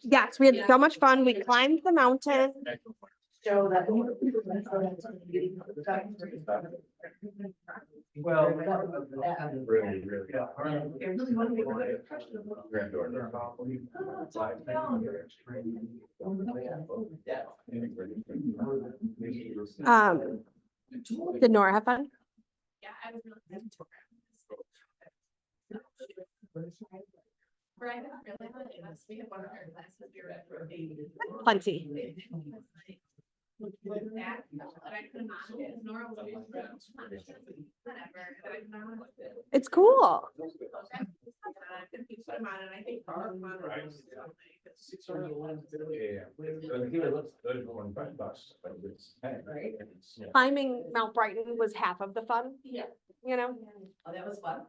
Yes, we had so much fun. We climbed the mountain. Well, Did Nora have fun? Yeah, I was really Right, really, we have one of our classes we were at for Plenty. It's cool. Climbing Mount Brighton was half of the fun. Yeah. You know, Oh, that was fun.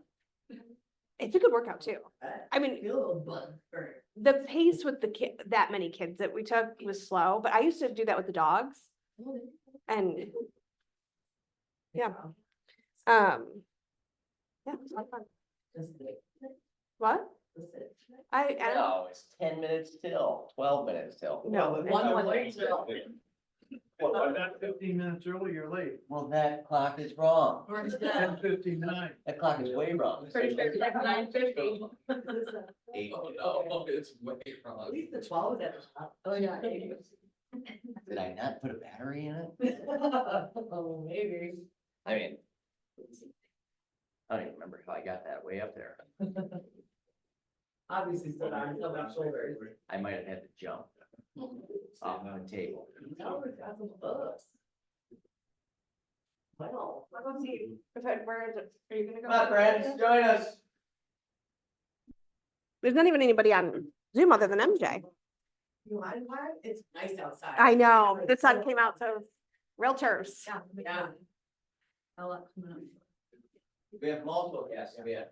it's a good workout too. I mean, feel a little bug for. the pace with the that many kids that we took was slow, but I used to do that with the dogs. And yeah. Yeah, it was a lot of fun. What? I don't No, it's 10 minutes till, 12 minutes till. know. well, not 15 minutes early, you're late. Well, that clock is wrong. 10:59. That clock is way wrong. Pretty sure it's like 9:50. Oh, it's way wrong. At least the 12 is at the top. Oh, yeah. Did I not put a battery in it? Oh, maybe. I mean, I don't even remember how I got that way up there. Obviously stood on someone's shoulders. I might have had to jump off the table. No, it's got some bugs. Wow. I'll go see where is it? Are you gonna go? Come on, friends, join us. There's not even anybody on Zoom other than MJ. You want one? It's nice outside. I know, the sun came out, so realtors. Yeah. We have multiple guests. We have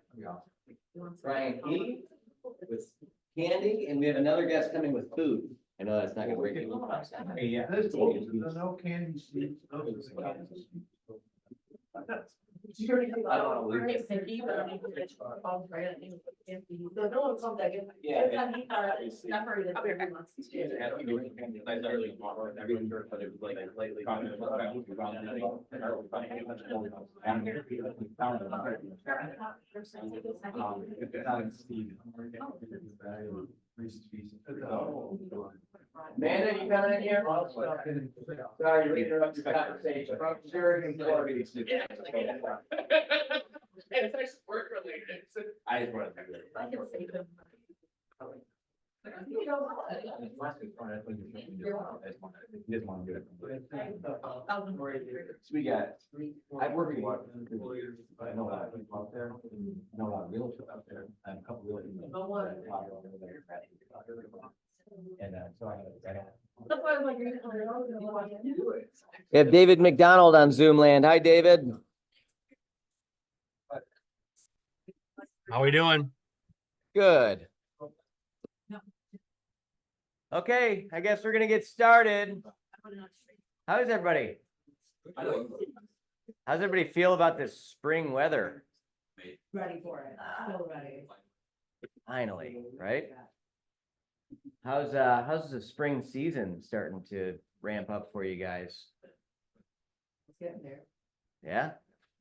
Brian Key with candy, and we have another guest coming with food. I know that's not gonna break any. Yeah. There's no candy seeds. I don't know. No one comes that good. Yeah. Separated every month. Amanda, you coming in here? Sorry to interrupt your conversation. It's nice work related. I just wanted to. So we got, I've worked with a lot of employers, but I know a lot of people out there, I know a lot of realtors out there, and a couple of realtors. And so I. That's why I was like, you're gonna watch it. We have David McDonald on Zoom land. Hi, David. How we doing? Good. Okay, I guess we're gonna get started. How's everybody? How's everybody feel about this spring weather? Ready for it. So ready. Finally, right? How's the spring season starting to ramp up for you guys? It's getting there. Yeah,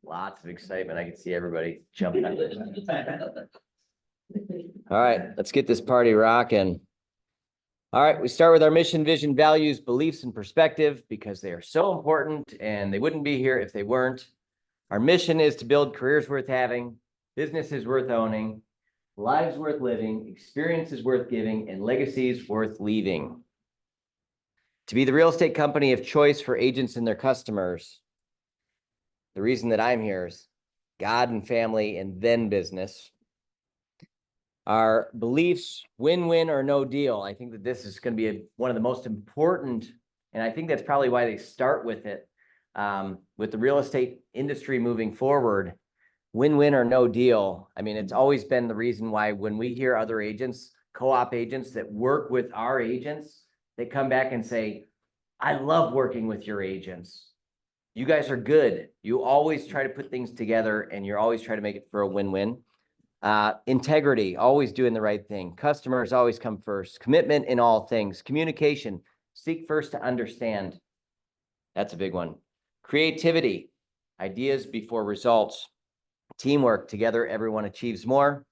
lots of excitement. I can see everybody jumping up. All right, let's get this party rocking. All right, we start with our mission, vision, values, beliefs, and perspective because they are so important and they wouldn't be here if they weren't. Our mission is to build careers worth having, businesses worth owning, lives worth living, experiences worth giving, and legacies worth leaving. To be the real estate company of choice for agents and their customers. The reason that I'm here is God and family and then business. Our beliefs, win-win or no deal. I think that this is going to be one of the most important, and I think that's probably why they start with it. with the real estate industry moving forward, win-win or no deal. I mean, it's always been the reason why when we hear other agents, co-op agents that work with our agents, they come back and say, I love working with your agents. You guys are good. You always try to put things together and you're always trying to make it for a win-win. Integrity, always doing the right thing. Customers always come first. Commitment in all things. Communication, seek first to understand. That's a big one. Creativity, ideas before results. Teamwork, together everyone achieves more.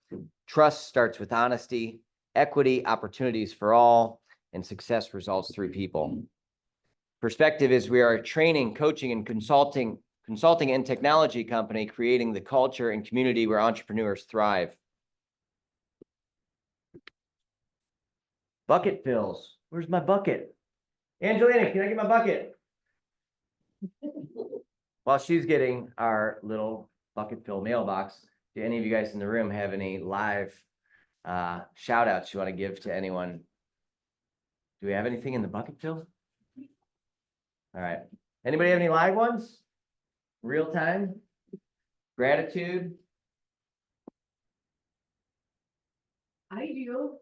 Trust starts with honesty. Equity, opportunities for all, and success results through people. Perspective is we are a training, coaching, and consulting and technology company creating the culture and community where entrepreneurs thrive. Bucket fills. Where's my bucket? Angelina, can I get my bucket? While she's getting our little bucket fill mailbox, do any of you guys in the room have any live shout outs you want to give to anyone? Do we have anything in the bucket fill? All right. Anybody have any live ones? Real time? Gratitude? I do.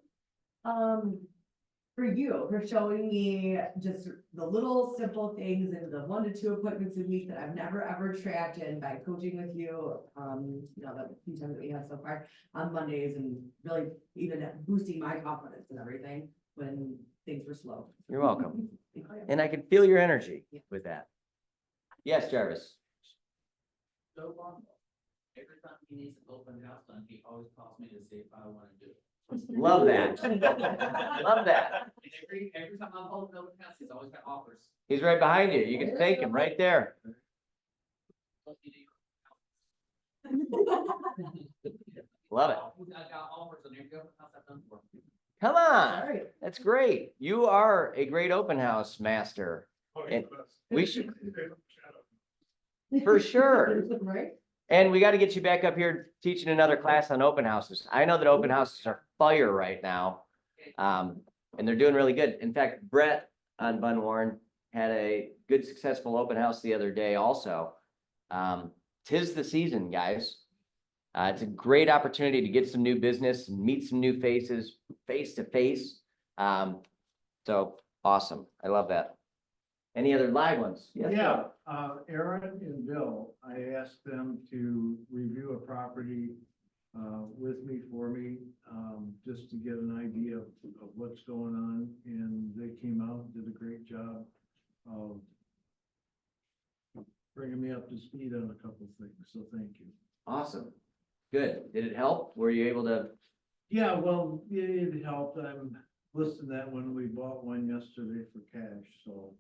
For you, for showing me just the little simple things and the 1 to 2 appointments a week that I've never ever tracked, and by coaching with you, the few times that we have so far on Mondays, and really even boosting my confidence and everything when things were slow. You're welcome. And I can feel your energy with that. Yes, Jarvis. So every time he needs an open house done, he always calls me to see if I want to do it. Love that. Love that. And every time I'm holding open house, he's always got offers. He's right behind you. You can thank him right there. Love it. I got offers on every open house I've done for him. Come on. That's great. You are a great open house master. And we should, for sure. Right? And we got to get you back up here teaching another class on open houses. I know that open houses are fire right now. And they're doing really good. In fact, Brett on Bun Warren had a good, successful open house the other day also. 'Tis the season, guys. It's a great opportunity to get some new business and meet some new faces face to face. So awesome. I love that. Any other live ones? Yes, Yeah, Aaron and Bill, I asked them to review a property with me, for me, just to get an idea of what's going on, and they came out and did a great job of bringing me up to speed on a couple of things, so thank you. Awesome. Good. Did it help? Were you able to? Yeah, well, it helped. I'm listing that when we bought one yesterday for cash, so.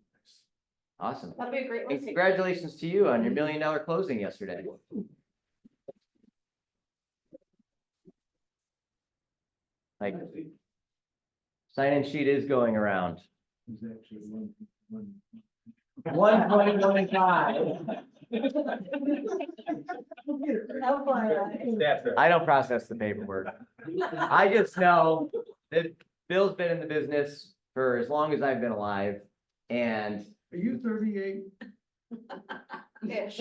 Awesome. That'll be a great And listing. congratulations to you on your $1 million closing yesterday. Like, sign-in sheet is going around. It's actually one. 1.15. I don't process the paperwork. I just know that Bill's been in the business for as long as I've been alive, and Are you 38? Ish.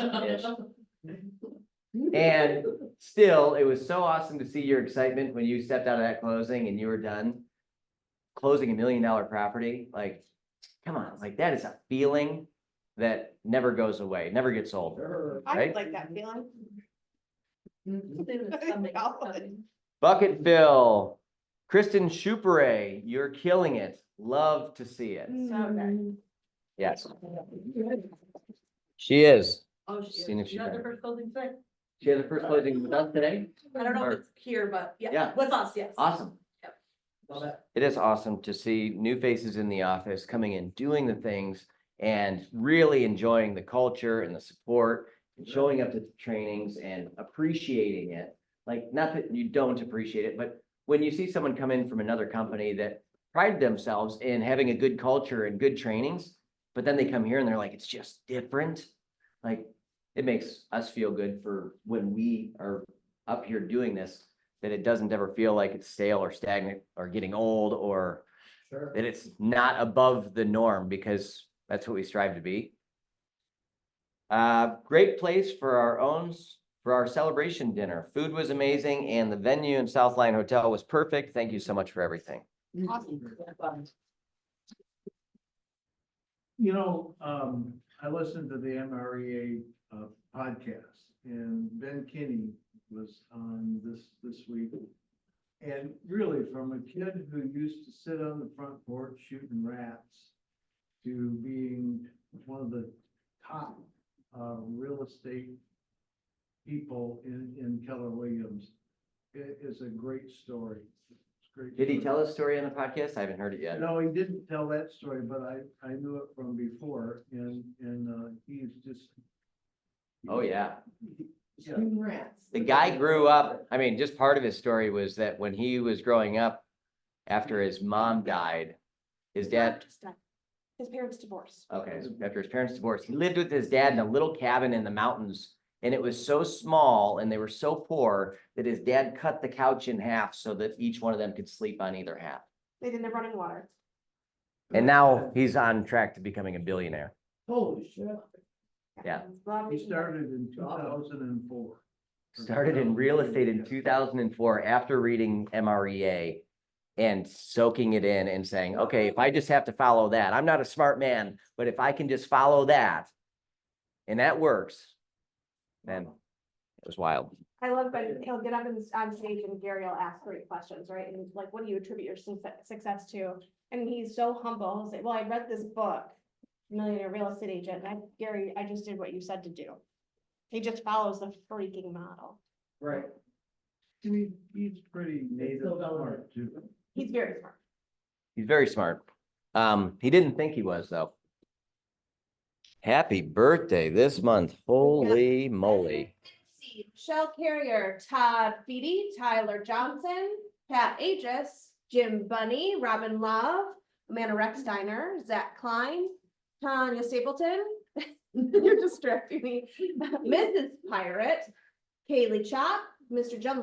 and still, it was so awesome to see your excitement when you stepped out of that closing and you were done closing $1 million property. Like, come on, like that is a feeling that never goes away, never gets old. I Right? like that feeling. Bucket Phil, Kristen Chouperet, you're killing it. Love to see it. Yes, she is. Oh, Seen if she You got can. the first closing today? She had the first closing with us today. I don't know Or- if it's here, but Yeah. yeah, with us, yes. Awesome. Love it. It is awesome to see new faces in the office coming in, doing the things and really enjoying the culture and the support and showing up to the trainings and appreciating it. Like, not that you don't appreciate it, but when you see someone come in from another company that pride themselves in having a good culture and good trainings, but then they come here and they're like, it's just different. Like, it makes us feel good for when we are up here doing this, that it doesn't ever feel like it's stale or stagnant or getting old, or Sure. that it's not above the norm, because that's what we strive to be. Great place for our celebration dinner. Food was amazing and the venue in South Line Hotel was perfect. Thank you so much for everything. You know, I listened to the MREA podcast, and Ben Kinney was on this week. And really, from a kid who used to sit on the front porch shooting rats to being one of the top real estate people in Keller Williams, it is a great story. It's a great Did he story. tell his story on the podcast? I haven't heard it yet. No, he didn't tell that story, but I knew it from before, and he's just. Oh, yeah. Yeah. Rats. The guy grew up, I mean, just part of his story was that when he was growing up, after his mom died, his dad, His parents divorced. okay, so after his parents divorced, he lived with his dad in a little cabin in the mountains. And it was so small and they were so poor that his dad cut the couch in half so that each one of them could sleep on either half. They didn't have running water. And now he's on track to becoming a billionaire. Holy shit. Yeah. He started in 2004. Started in real estate in 2004 after reading MREA and soaking it in and saying, okay, if I just have to follow that, I'm not a smart man, but if I can just follow that and that works, then it was wild. I love when he'll get up on stage and Gary will ask great questions, right? And like, what do you attribute your success to? And he's so humble. He'll say, well, I read this book, Millionaire Real Estate Agent. And Gary, I just did what you said to do. He just follows the freaking model. Right. He's pretty native still going. smart too. He's very smart. He's very smart. He didn't think he was though. Happy birthday this month. Holy moly. Michelle Carrier, Todd Feedy, Tyler Johnson, Pat Aegis, Jim Bunny, Robin Love, Amanda Rexsteiner, Zach Klein, Tanya Stapleton. You're distracting me. Mrs. Pirate, Kaylee Chop, Mr. John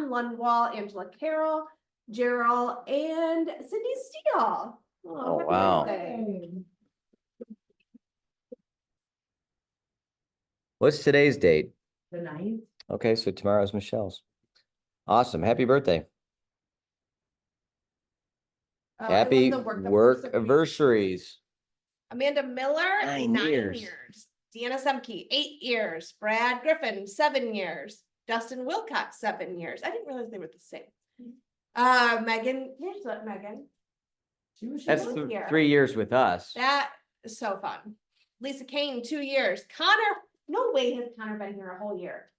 Lundwall, Angela Carroll, Gerald, and Cindy Steele. Oh, happy wow. birthday. What's today's date? The 9th. Okay, so tomorrow's Michelle's. Awesome. Happy birthday. Oh, I love Happy the work work anniversaries. Amanda Miller, 9 9 years. years. Deanna Semke, 8 years. Brad Griffin, 7 years. Dustin Wilcox, 7 years. I didn't realize they were the same. Megan, here's what Megan. That's was here. 3 years with us. That is so fun. Lisa Kane, 2 years. Connor, no way has Connor been here a whole year.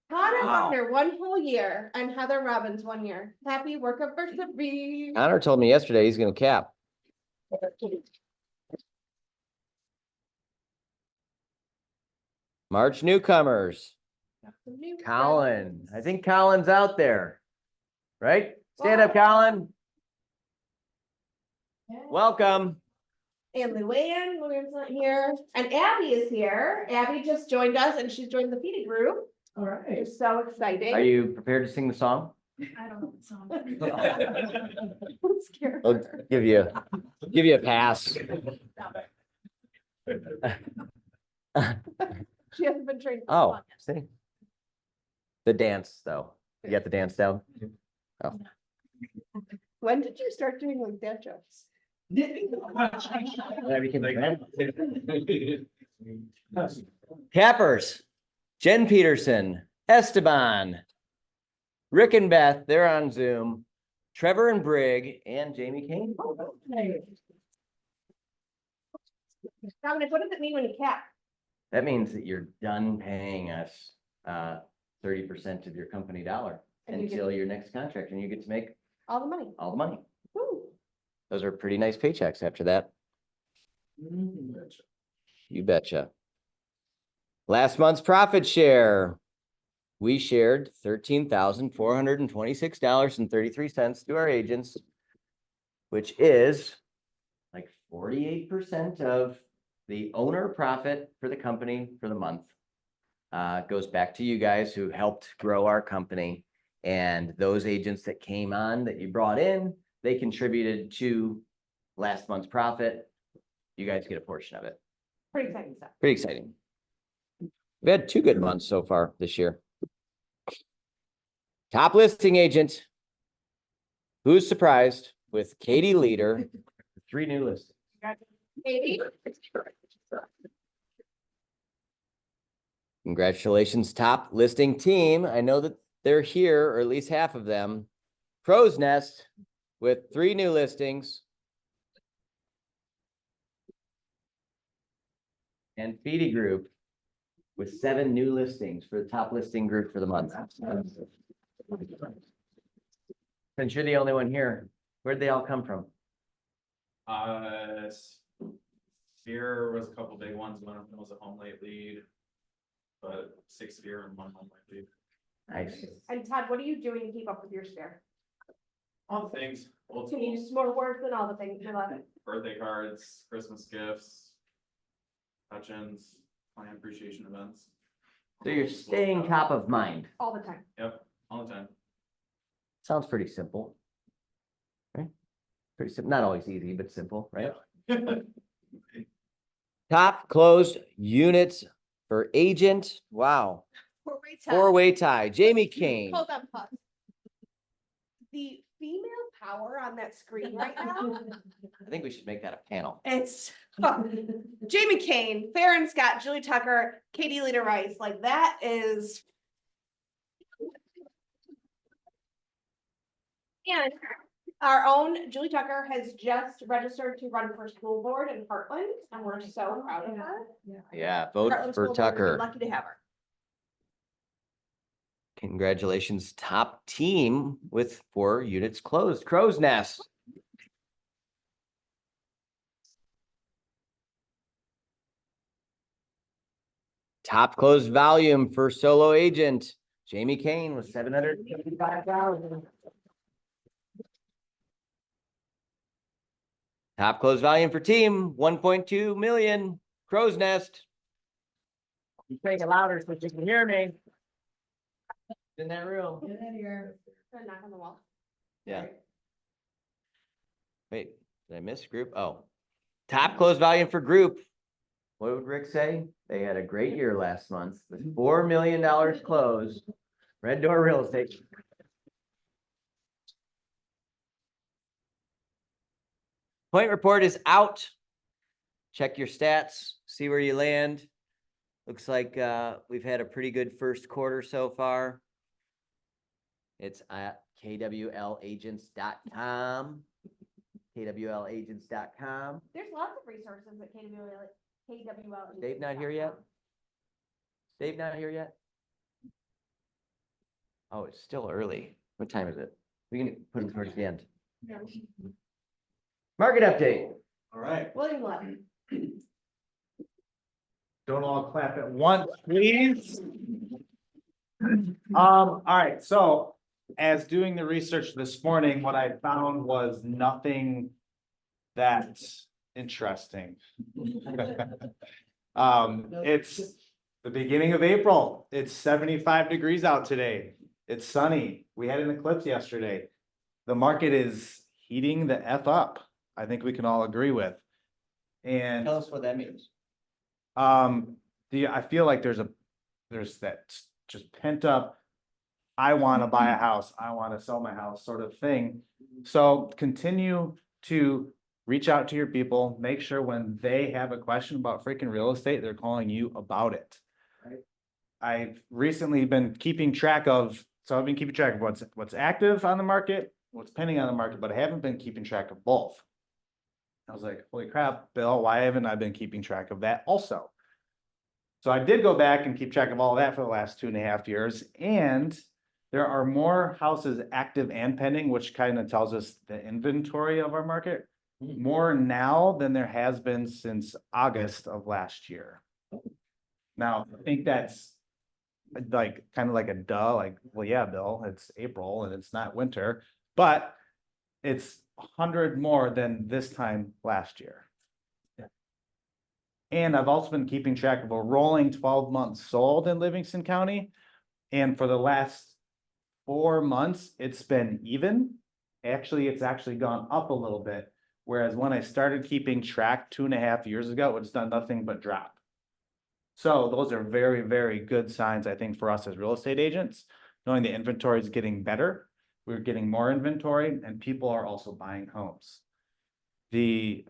Connor Wow. Wagner, 1 whole year, and Heather Robbins, 1 year. Happy work anniversary. Connor told me yesterday he's gonna cap. March newcomers. Colin, I think Colin's out there. Right? Stand up, Colin. Welcome. And Luann, Luann's not here, and Abby is here. Abby just joined us and she's joined the feeding group. All right. It's so exciting. Are you prepared to sing the song? I don't know what song. I'm scared. I'll give you a pass. She hasn't been trained. for Oh, this one see. The dance though. You got the dance down? yet. When did you start doing like dad jokes? Cappers, Jen Peterson, Esteban, Rick and Beth, they're on Zoom, Trevor and Brig, and Jamie King. Dominic, what does it mean when you cap? That means that you're done paying us 30% of your company dollar And you get- until your next contract, and you get to make All the money. all the money. Woo. Those are pretty nice paychecks after that. You betcha. Last month's profit share. We shared $13,426.33 to our agents, which is like 48% of the owner profit for the company for the month. Goes back to you guys who helped grow our company, and those agents that came on that you brought in, they contributed to last month's profit. You guys get a portion of it. Pretty exciting stuff. Pretty exciting. We've had 2 good months so far this year. Top listing agent. Who's surprised with Katie Leader, 3 new listings? Katie? Congratulations, top listing team. I know that they're here, or at least half of them. Crow's Nest with 3 new listings. And Feedy Group with 7 new listings for the top listing group for the month. Since you're the only one here, where'd they all come from? Sphere was a couple big ones. One of them was a home late lead. But 6 Sphere and 1 home late lead. Nice. And Todd, what are you doing to keep up with your sphere? All the things, old Can you school, use more words than all the things I love? birthday cards, Christmas gifts, touch-ins, client appreciation events. So you're staying top of mind. All the time. Yep, all the time. Sounds pretty simple. Right? Pretty simple, not always easy, but simple, right? Top closed units for agent. Wow. Four-way tie. Jamie Kane. Hold on, pause. The female power on that screen right now, I think we should make that a panel. it's Jamie Kane, Farron Scott, Julie Tucker, Katie Leader Rice, like that is. And our own Julie Tucker has just registered to run for school board in Heartland, and we're so proud of her. Yeah, vote Heartland for School Board, we're Tucker. lucky to have her. Congratulations, top team with 4 units closed. Crow's Nest. Top closed volume for solo agent. Jamie Kane with 775,000. Top closed volume for team, 1.2 million. Crow's Nest. You take it louder so you can hear me. In that room. Get in here. Gonna knock on the wall. Yeah. Wait, did I miss group? Oh. Top closed volume for group. What would Rick say? They had a great year last month with $4 million closed. Red Door Real Estate. Point report is out. Check your stats, see where you land. Looks like we've had a pretty good first quarter so far. It's at kwlagents.com. kwlagents.com. There's lots of resources at KWL. Dave not here yet? Dave not here yet? Oh, it's still early. What time is it? We can put him towards the end. Market update. All right, William Lott. don't all clap at once, please. All right, so as doing the research this morning, what I found was nothing that's interesting. It's the beginning of April. It's 75 degrees out today. It's sunny. We had an eclipse yesterday. The market is heating the F up. I think we can all agree with. And Tell us what that means. I feel like there's that just pent up, I want to buy a house, I want to sell my house sort of thing. So continue to reach out to your people, make sure when they have a question about freaking real estate, they're calling you about it. Right. I've recently been keeping track of, I've been keeping track of what's active on the market, what's pending on the market, but I haven't been keeping track of both. I was like, holy crap, Bill, why haven't I been keeping track of that also? So I did go back and keep track of all of that for the last 2.5 years, and there are more houses active and pending, which kind of tells us the inventory of our market. More now than there has been since August of last year. Now, I think that's like kind of like a duh, like, well, yeah, Bill, it's April and it's not winter, but it's 100 more than this time last year. And I've also been keeping track of a rolling 12 months sold in Livingston County. And for the last 4 months, it's been even. Actually, it's actually gone up a little bit. Whereas when I started keeping track 2.5 years ago, it's done nothing but drop. So those are very, very good signs, I think, for us as real estate agents, knowing the inventory is getting better. We're getting more inventory and people are also buying homes. The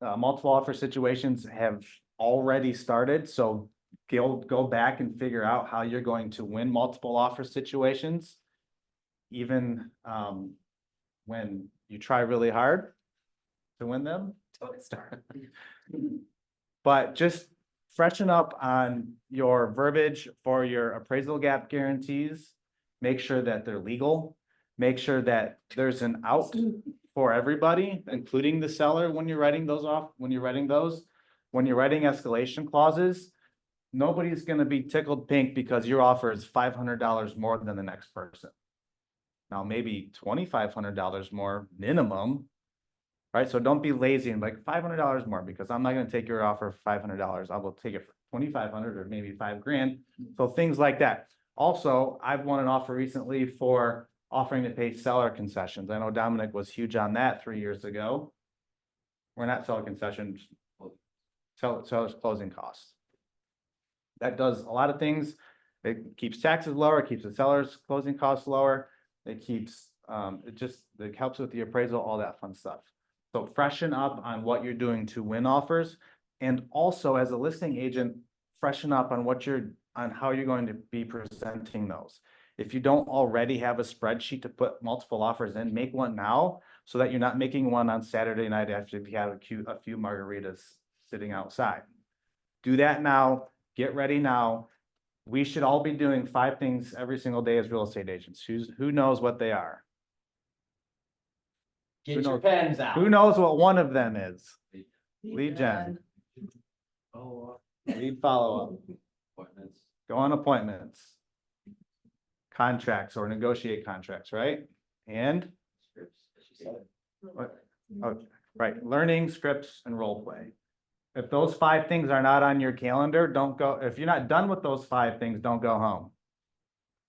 multiple offer situations have already started, so go back and figure out how you're going to win multiple offer situations. Even when you try really hard to win them. But just freshen up on your verbiage for your appraisal gap guarantees. Make sure that they're legal. Make sure that there's an out for everybody, including the seller, when you're writing those off, when you're writing escalation clauses. Nobody's gonna be tickled pink because your offer is $500 more than the next person. Now, maybe $2,500 more minimum, right? So don't be lazy and like $500 more, because I'm not gonna take your offer for $500. I will take it for $2,500 or maybe $5,000. So things like that. Also, I've won an offer recently for offering to pay seller concessions. I know Dominic was huge on that 3 years ago. We're not seller concessions, seller's closing costs. That does a lot of things. It keeps taxes lower, it keeps the seller's closing costs lower. It keeps, it helps with the appraisal, all that fun stuff. So freshen up on what you're doing to win offers. And also as a listing agent, freshen up on how you're going to be presenting those. If you don't already have a spreadsheet to put multiple offers in, make one now so that you're not making one on Saturday night after you have a few margaritas sitting outside. Do that now, get ready now. We should all be doing 5 things every single day as real estate agents. Who knows what they are? Get your pens out. Who knows what one of them is? Lead gen, Follow up. lead follow-up, Appointments. go on appointments, contracts or negotiate contracts, right? And, Scripts, as you said. oh, right, learning, scripts, and role play. If those 5 things are not on your calendar, don't go. If you're not done with those 5 things, don't go home.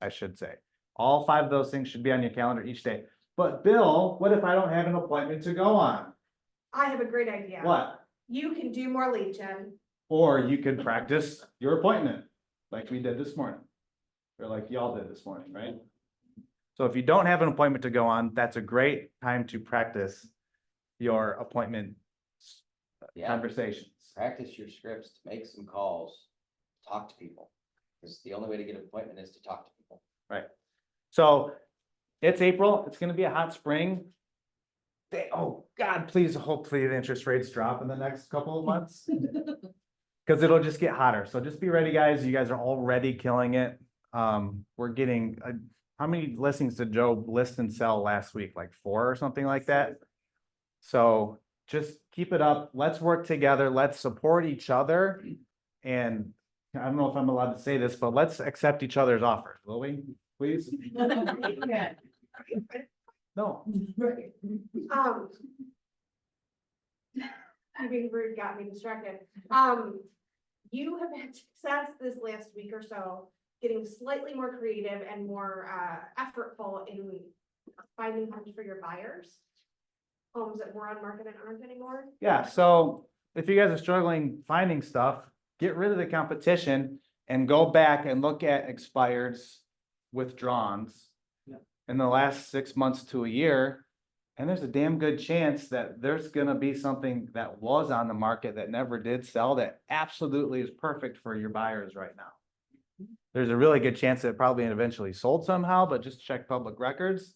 I should say. All 5 of those things should be on your calendar each day. But Bill, what if I don't have an appointment to go on? I have a great idea. What? You can do more lead gen. Or you could practice your appointment like we did this morning. Or like y'all did this morning, right? So if you don't have an appointment to go on, that's a great time to practice your appointment Yeah, conversations. practice your scripts, make some calls, talk to people. Because the only way to get an appointment is to talk to people. Right. So it's April, it's gonna be a hot spring. Oh God, please, hopefully the interest rates drop in the next couple of months. Cause it'll just get hotter. So just be ready, guys. You guys are already killing it. We're getting, how many listings did Joe list and sell last week? Like 4 or something like that? So just keep it up. Let's work together. Let's support each other. And I don't know if I'm allowed to say this, but let's accept each other's offers, will we? Please? Yeah. No. Right. You being rude got me distracted. You have had success this last week or so, getting slightly more creative and more effortful in finding homes for your buyers. Homes that were on market and aren't anymore. Yeah, so if you guys are struggling finding stuff, get rid of the competition and go back and look at expireds, withdrawns in the last 6 months to a year. And there's a damn good chance that there's gonna be something that was on the market that never did sell that absolutely is perfect for your buyers right now. There's a really good chance that it probably eventually sold somehow, but just check public records.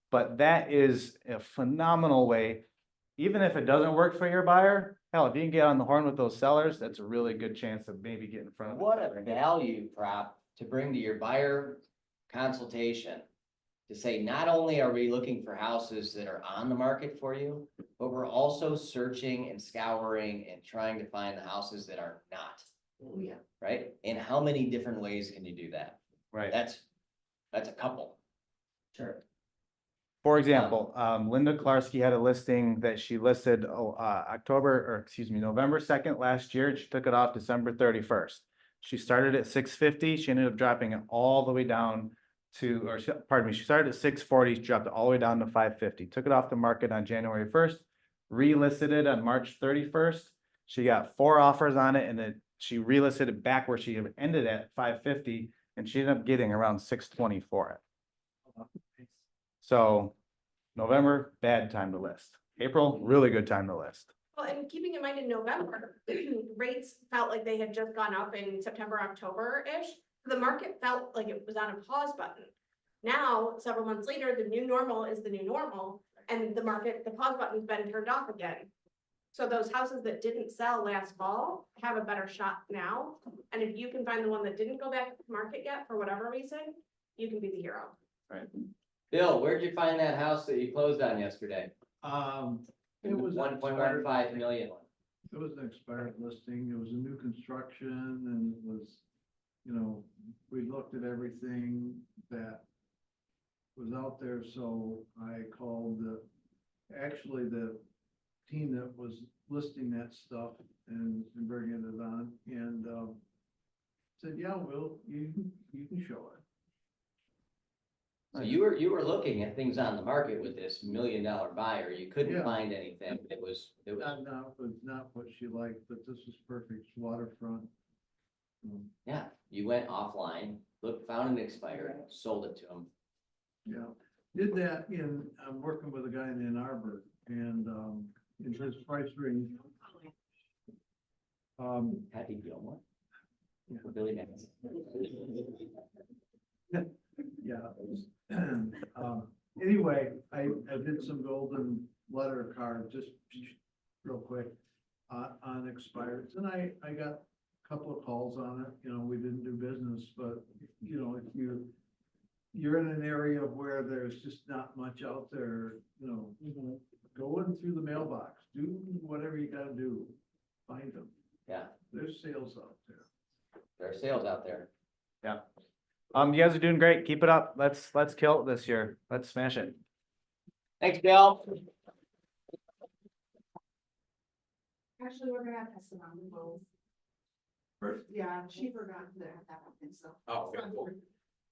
But that is a phenomenal way, even if it doesn't work for your buyer, hell, if you can get on the horn with those sellers, that's a really good chance of maybe getting in front of. What a value prop to bring to your buyer consultation. To say, not only are we looking for houses that are on the market for you, but we're also searching and scouring and trying to find the houses that are not. Oh, yeah. Right? And how many different ways can you do that? Right. That's a couple. Sure. For example, Linda Klarsky had a listing that she listed November 2nd last year. She took it off December 31st. She started at 650. She ended up dropping it all the way down to, she started at 640, she dropped it all the way down to 550. Took it off the market on January 1st, relisted it on March 31st. She got 4 offers on it and it she relisted it back where she ended at 550, and she ended up getting around 620 for it. So November, bad time to list. April, really good time to list. Well, and keeping in mind in November, rates felt like they had just gone up in September, October-ish. The market felt like it was on a pause button. Now, several months later, the new normal is the new normal, and the market, the pause button's been turned off again. So those houses that didn't sell last fall have a better shot now. And if you can find the one that didn't go back to market yet for whatever reason, you can be the hero. Bill, where'd you find that house that you closed on yesterday? It was. 1.15 million. It was an expired listing. It was a new construction and it was, you know, we looked at everything that was out there, so I called actually the team that was listing that stuff and bringing it on and, said, yeah, you can show it. So you were looking at things on the market with this $1 million buyer. You couldn't Yeah. find anything. It was. Not what she liked, but this was perfect waterfront. Yeah, you went offline, found an expired, sold it to him. Yeah, did that I'm working with a guy in Ann Arbor and, in his price range. Happy Gilmore. Yeah. Or Billy Mays. Yeah. Anyway, I did some golden letter card, just real quick, on expireds, and I got a couple of calls on it, you know, we didn't do business, but, you know, if you're in an area where there's just not much out there, you know, go in through the mailbox, do whatever you gotta do, find them. Yeah, There's sales out there. there are sales out there. Yeah. You guys are doing great. Keep it up. Let's kill it this year. Let's smash it. Thanks, Bill. Actually, we're gonna have to surround the both. Yeah, she forgot to have that one, so. Oh, okay, cool.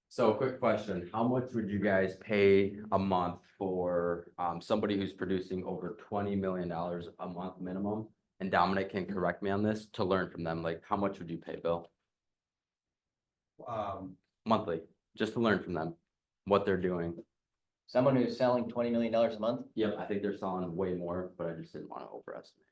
So quick question, how much would you guys pay a month for somebody who's producing over $20 million a month minimum? And Dominic can correct me on this, to learn from them, like how much would you pay, Bill? Monthly, just to learn from them, what they're doing. Someone who's selling $20 million a month? Yep, I think they're selling way more, but I just didn't want to overestimate.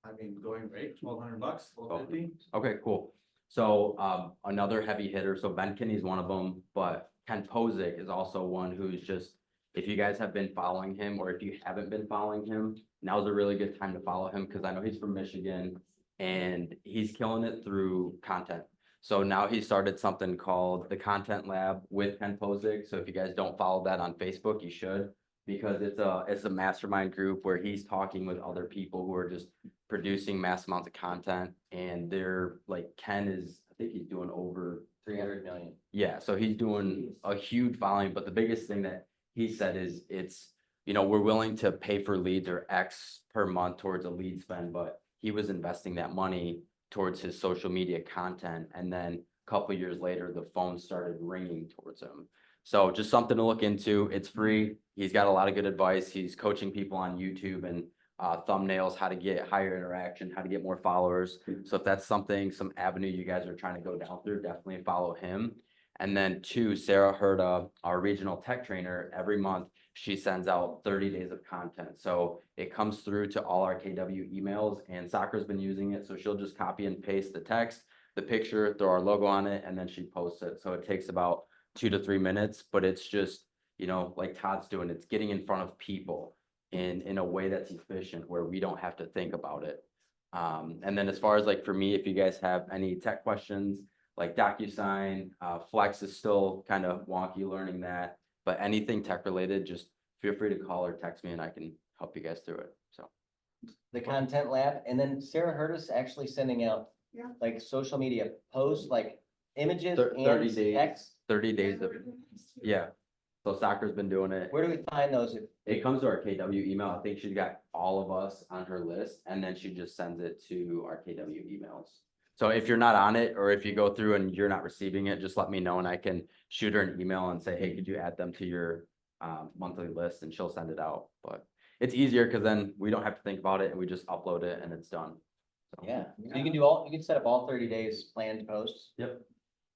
I mean, going rate, $1,200, $1,250. Okay, cool. So another heavy hitter, so Ben Kinney's one of them, but Ken Posick is also one who's just, if you guys have been following him, or if you haven't been following him, now's a really good time to follow him, because I know he's from Michigan and he's killing it through content. So now he started something called the Content Lab with Ken Posick. So if you guys don't follow that on Facebook, you should, because it's a mastermind group where he's talking with other people who are just producing mass amounts of content. And they're like, Ken is, I think he's doing over 300 million. Yeah, so he's doing a huge volume, but the biggest thing that he said is it's, you know, we're willing to pay for leads or X per month towards a lead spend, but he was investing that money towards his social media content. And then a couple of years later, the phone started ringing towards him. So just something to look into. It's free. He's got a lot of good advice. He's coaching people on YouTube and thumbnails, how to get higher interaction, how to get more followers. So if that's something, some avenue you guys are trying to go down through, definitely follow him. And then 2, Sarah Herta, our regional tech trainer, every month she sends out 30 days of content. So it comes through to all our KW emails, and Soccer's been using it. So she'll just copy and paste the text, the picture, throw our logo on it, and then she posts it. So it takes about 2 to 3 minutes, but it's just, you know, like Todd's doing, it's getting in front of people in a way that's efficient where we don't have to think about it. And then as far as like for me, if you guys have any tech questions, like DocuSign, Flex is still kind of wonky learning that, but anything tech related, just feel free to call or text me and I can help you guys through it. So The Content Lab, and then Sarah Hurtis actually sending out Yeah. like social media posts, like images 30 and days. text. 30 days of, yeah. So Soccer's been doing it. Where do we find those? It comes to our KW email. I think she's got all of us on her list, and then she just sends it to our KW emails. So if you're not on it, or if you go through and you're not receiving it, just let me know and I can shoot her an email and say, hey, could you add them to your monthly list, and she'll send it out. But it's easier because then we don't have to think about it and we just upload it and it's done. Yeah, so you can do all, you can set up all 30 days planned posts. Yep.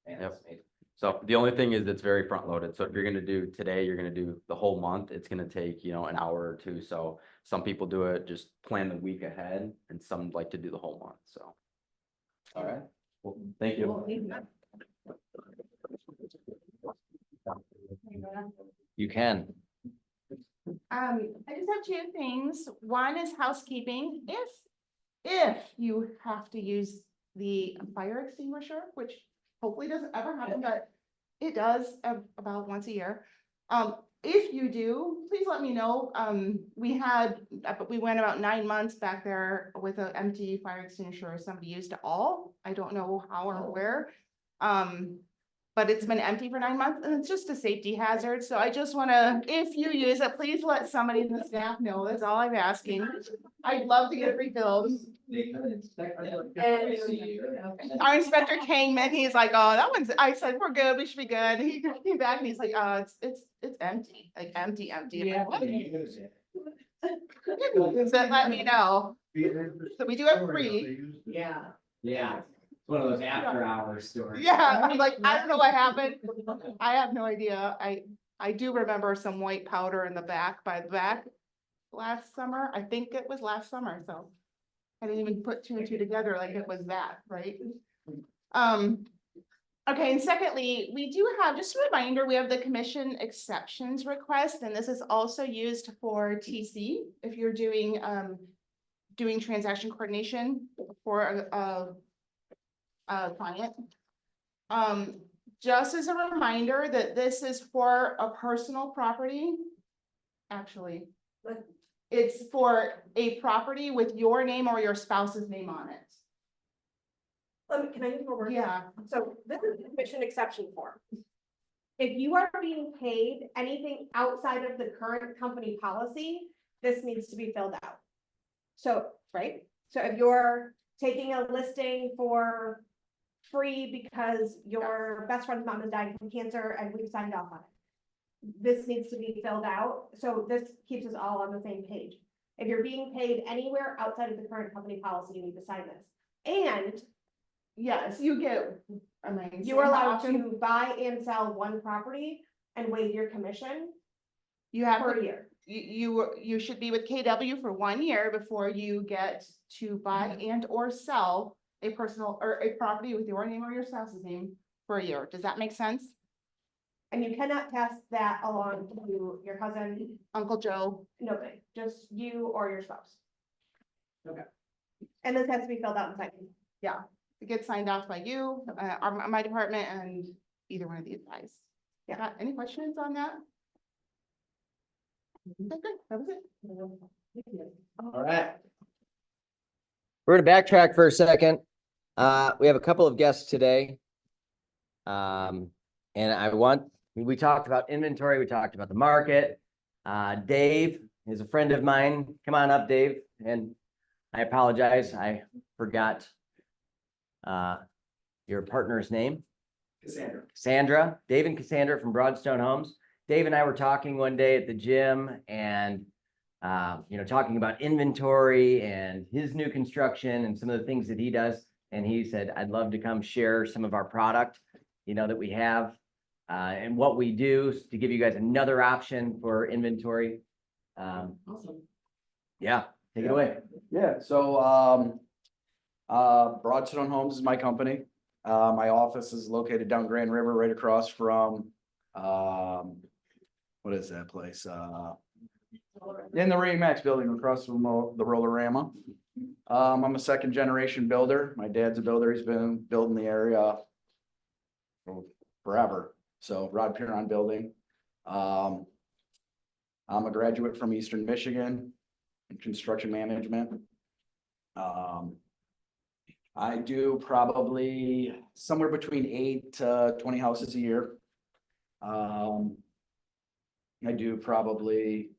Man, Yep. that's amazing. So the only thing is it's very front loaded. So if you're gonna do today, you're gonna do the whole month, it's gonna take, an hour or two. So some people do it, just plan the week ahead and some like to do the whole month, so. All right. Well, thank you. Well, thank you. You can. I just have two things. One is housekeeping. If you have to use the fire extinguisher, which hopefully doesn't ever happen, but it does about once a year. If you do, please let me know. We went about 9 months back there with an empty fire extinguisher. Somebody used it all. I don't know how or where. But it's been empty for 9 months and it's just a safety hazard. So I just wanna, if you use it, please let somebody in the staff know. That's all I'm asking. I'd love to get it refilled. And our inspector came and he's like, oh, that one's, I said, we're good, we should be good. And he came back and he's like, it's empty, like empty. I'm like, "What?" So let me know. So we do have free. Yeah. Yeah. It's one of those after hours stories. Yeah, I'm like, I don't know what happened. I have no idea. I do remember some white powder in the back by the back last summer. I think it was last summer, so I didn't even put two and two together like it was that, right? Okay, and secondly, we do have, just a reminder, we have the commission exceptions request, and this is also used for TC if you're doing transaction coordination for a client. Just as a reminder that this is for a personal property. Actually, it's for a property with your name or your spouse's name on it. Can I use more words? Yeah, So this is the commission exception form. If you are being paid anything outside of the current company policy, this needs to be filled out. So, right? So if you're taking a listing for free because your best friend's mom is dying from cancer and we've signed off on it, this needs to be filled out. So this keeps us all on the same page. If you're being paid anywhere outside of the current company policy, you need to sign this. And yes, you get, you are allowed to buy and sell one property and waive your commission you have for to a year. you should be with KW for 1 year before you get to buy and or sell a personal or a property with your name or your spouse's name for a year. Does that make sense? And you cannot pass that along to your cousin, Uncle Joe? nobody, just you or your spouse. Okay. And this has to be filled out and signed. Yeah, it gets signed off by you, my department, and either one of these guys. Yeah. Got any questions on that? Okay, good. That was it. All right. We're gonna backtrack for a second. We have a couple of guests today. And we talked about inventory, we talked about the market. Dave is a friend of mine. Come on up, Dave. And I apologize, I forgot your partner's name. Cassandra, Dave and Cassandra from Broadstone Homes. Dave and I were talking one day at the gym and, talking about inventory and his new construction and some of the things that he does. And he said, I'd love to come share some of our product, that we have, and what we do to give you guys another option for inventory. Awesome. Yeah, take it away. Yeah, so Broadstone Homes is my company. My office is located down Grand River, right across from what is that place? In the Remax building across from the Rollerama. I'm a second generation builder. My dad's a builder. He's been building the area forever. So Rod Piron Building. I'm a graduate from Eastern Michigan in construction management. I do probably somewhere between 8 to 20 houses a year. I do probably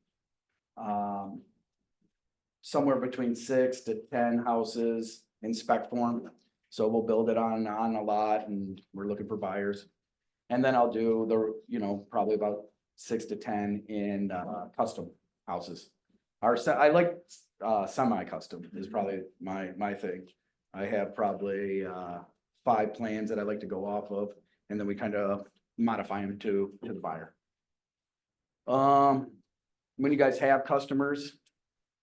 somewhere between 6 to 10 houses in spec form. So we'll build it on a lot and we're looking for buyers. And then I'll do probably about 6 to 10 in custom houses. I like semi-custom is probably my thing. I have probably, 5 plans that I like to go off of, and then we kind of modify them to the buyer. When you guys have customers,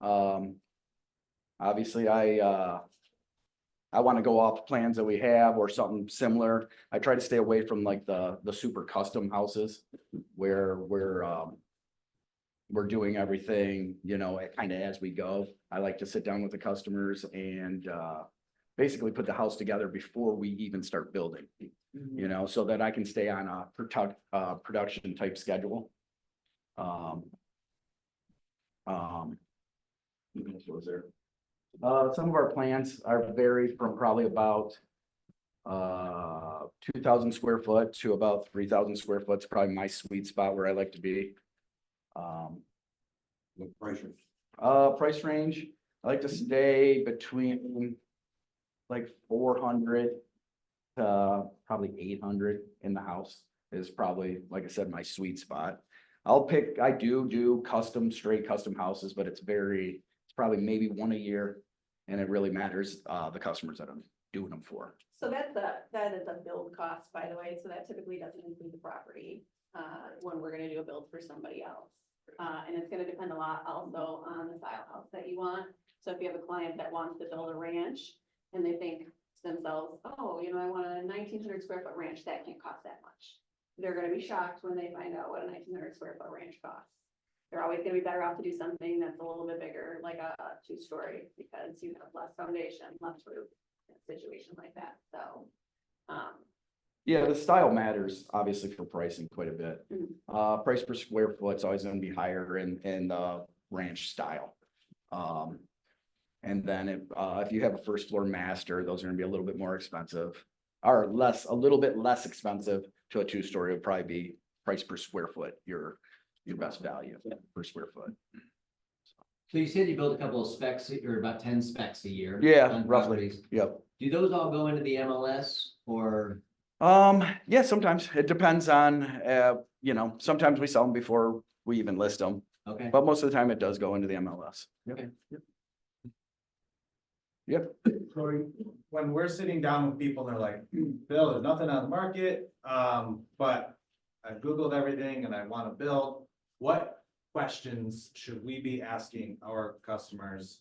obviously I want to go off plans that we have or something similar. I try to stay away from like the super custom houses where we're doing everything, you know, kind of as we go. I like to sit down with the customers and, basically put the house together before we even start building, you know, so that I can stay on a production type schedule. What else was there? Some of our plans are varied from probably about 2,000 square foot to about 3,000 square foot. It's probably my sweet spot where I like to be. What price range? Price range, I like to stay between like 400 to probably 800 in the house is probably, like I said, my sweet spot. I do straight custom houses, but it's probably maybe one a year. And it really matters, the customers that I'm doing them for. So that is a build cost, by the way, so that typically doesn't include the property, when we're gonna do a build for somebody else. And it's gonna depend a lot also on the style house that you want. So if you have a client that wants to build a ranch and they think to themselves, oh, you know, I want a 1,900 square foot ranch, that can't cost that much. They're gonna be shocked when they find out what a 1,900 square foot ranch costs. They're always gonna be better off to do something that's a little bit bigger, like a 2-story, because you have less foundation, less roof, in a situation like that, so. Yeah, the style matters obviously for pricing quite a bit. Mhm. Price per square foot is always gonna be higher in the ranch style. And then if you have a first floor master, those are gonna be a little bit more expensive. Or a little bit less expensive to a 2-story would probably be price per square foot, your best value per square foot. So you said you build a couple of specs, or about 10 specs a year. Yeah, on roughly. properties. Yep. Do those all go into the MLS or? Yeah, sometimes it depends on, you know, sometimes we sell them before we even list them, Okay. but most of the time it does go into the MLS. Okay. Yep. So when we're sitting down with people, they're like, Bill, there's nothing on the market, but I've Googled everything and I want to build. What questions should we be asking our customers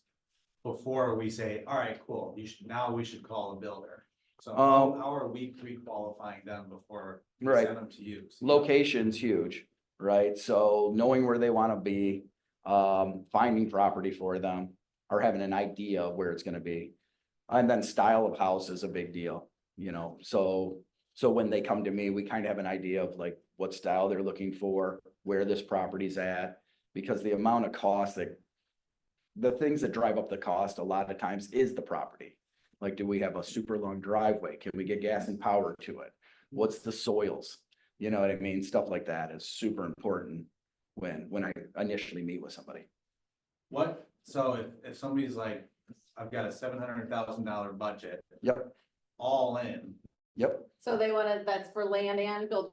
before we say, all right, cool, now we should call a builder? So how are we pre-qualifying them before we Right. send them to you? Location's huge, right? So knowing where they want to be, finding property for them, or having an idea of where it's gonna be. And then style of house is a big deal, you know, so when they come to me, we kind of have an idea of like what style they're looking for, where this property's at, because the amount of cost the things that drive up the cost a lot of times is the property. Like, do we have a super long driveway? Can we get gas and power to it? What's the soils? You know what I mean? Stuff like that is super important when I initially meet with somebody. So if somebody's like, I've got a $700,000 budget. Yep. All in. Yep. So that's for land and build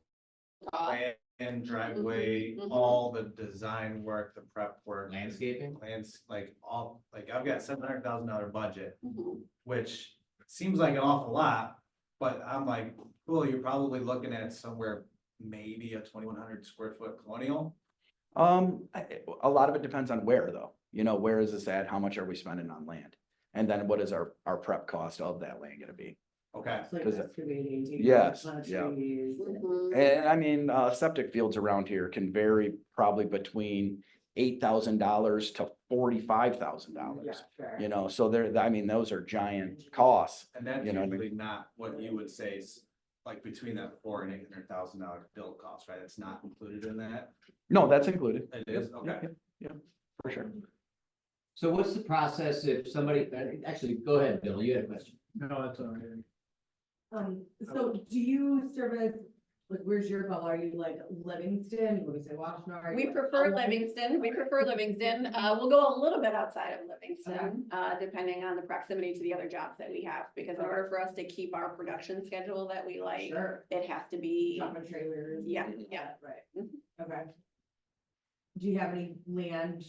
cost. And driveway, Mhm, mhm. all the design work, the prep work. Landscaping? I've got $700,000 budget, Mhm. which seems like an awful lot. But I'm like, cool, you're probably looking at somewhere, maybe a 2,100 square foot colonial. A lot of it depends on where though, you know, where is this at? How much are we spending on land? And then what is our prep cost of that land gonna be? Okay. It's like 'Cause excavating, taking yes, out yeah. trees. Mhm. And I mean, septic fields around here can vary probably between $8,000 to $45,000. Yeah, sure. You know, so I mean, those are giant costs. And that's You know what I mean? usually not what you would say is like between that $400,000 and $800,000 build cost, right? It's not included in that. No, that's included. It is, okay. Yeah, for sure. So what's the process if somebody, actually, go ahead, Bill, you had a question. No, that's all right. So do you service, like, where's your call? Are you like Livingston? Would we say Washington? We prefer Livingston, we'll go a little bit outside of Livingston, depending on the proximity to the other jobs that we have, because in order for us to keep our production schedule that we like, Sure. it has to be, Shopping trailers. Yeah, yeah. Right, Mhm. okay. Do you have any land,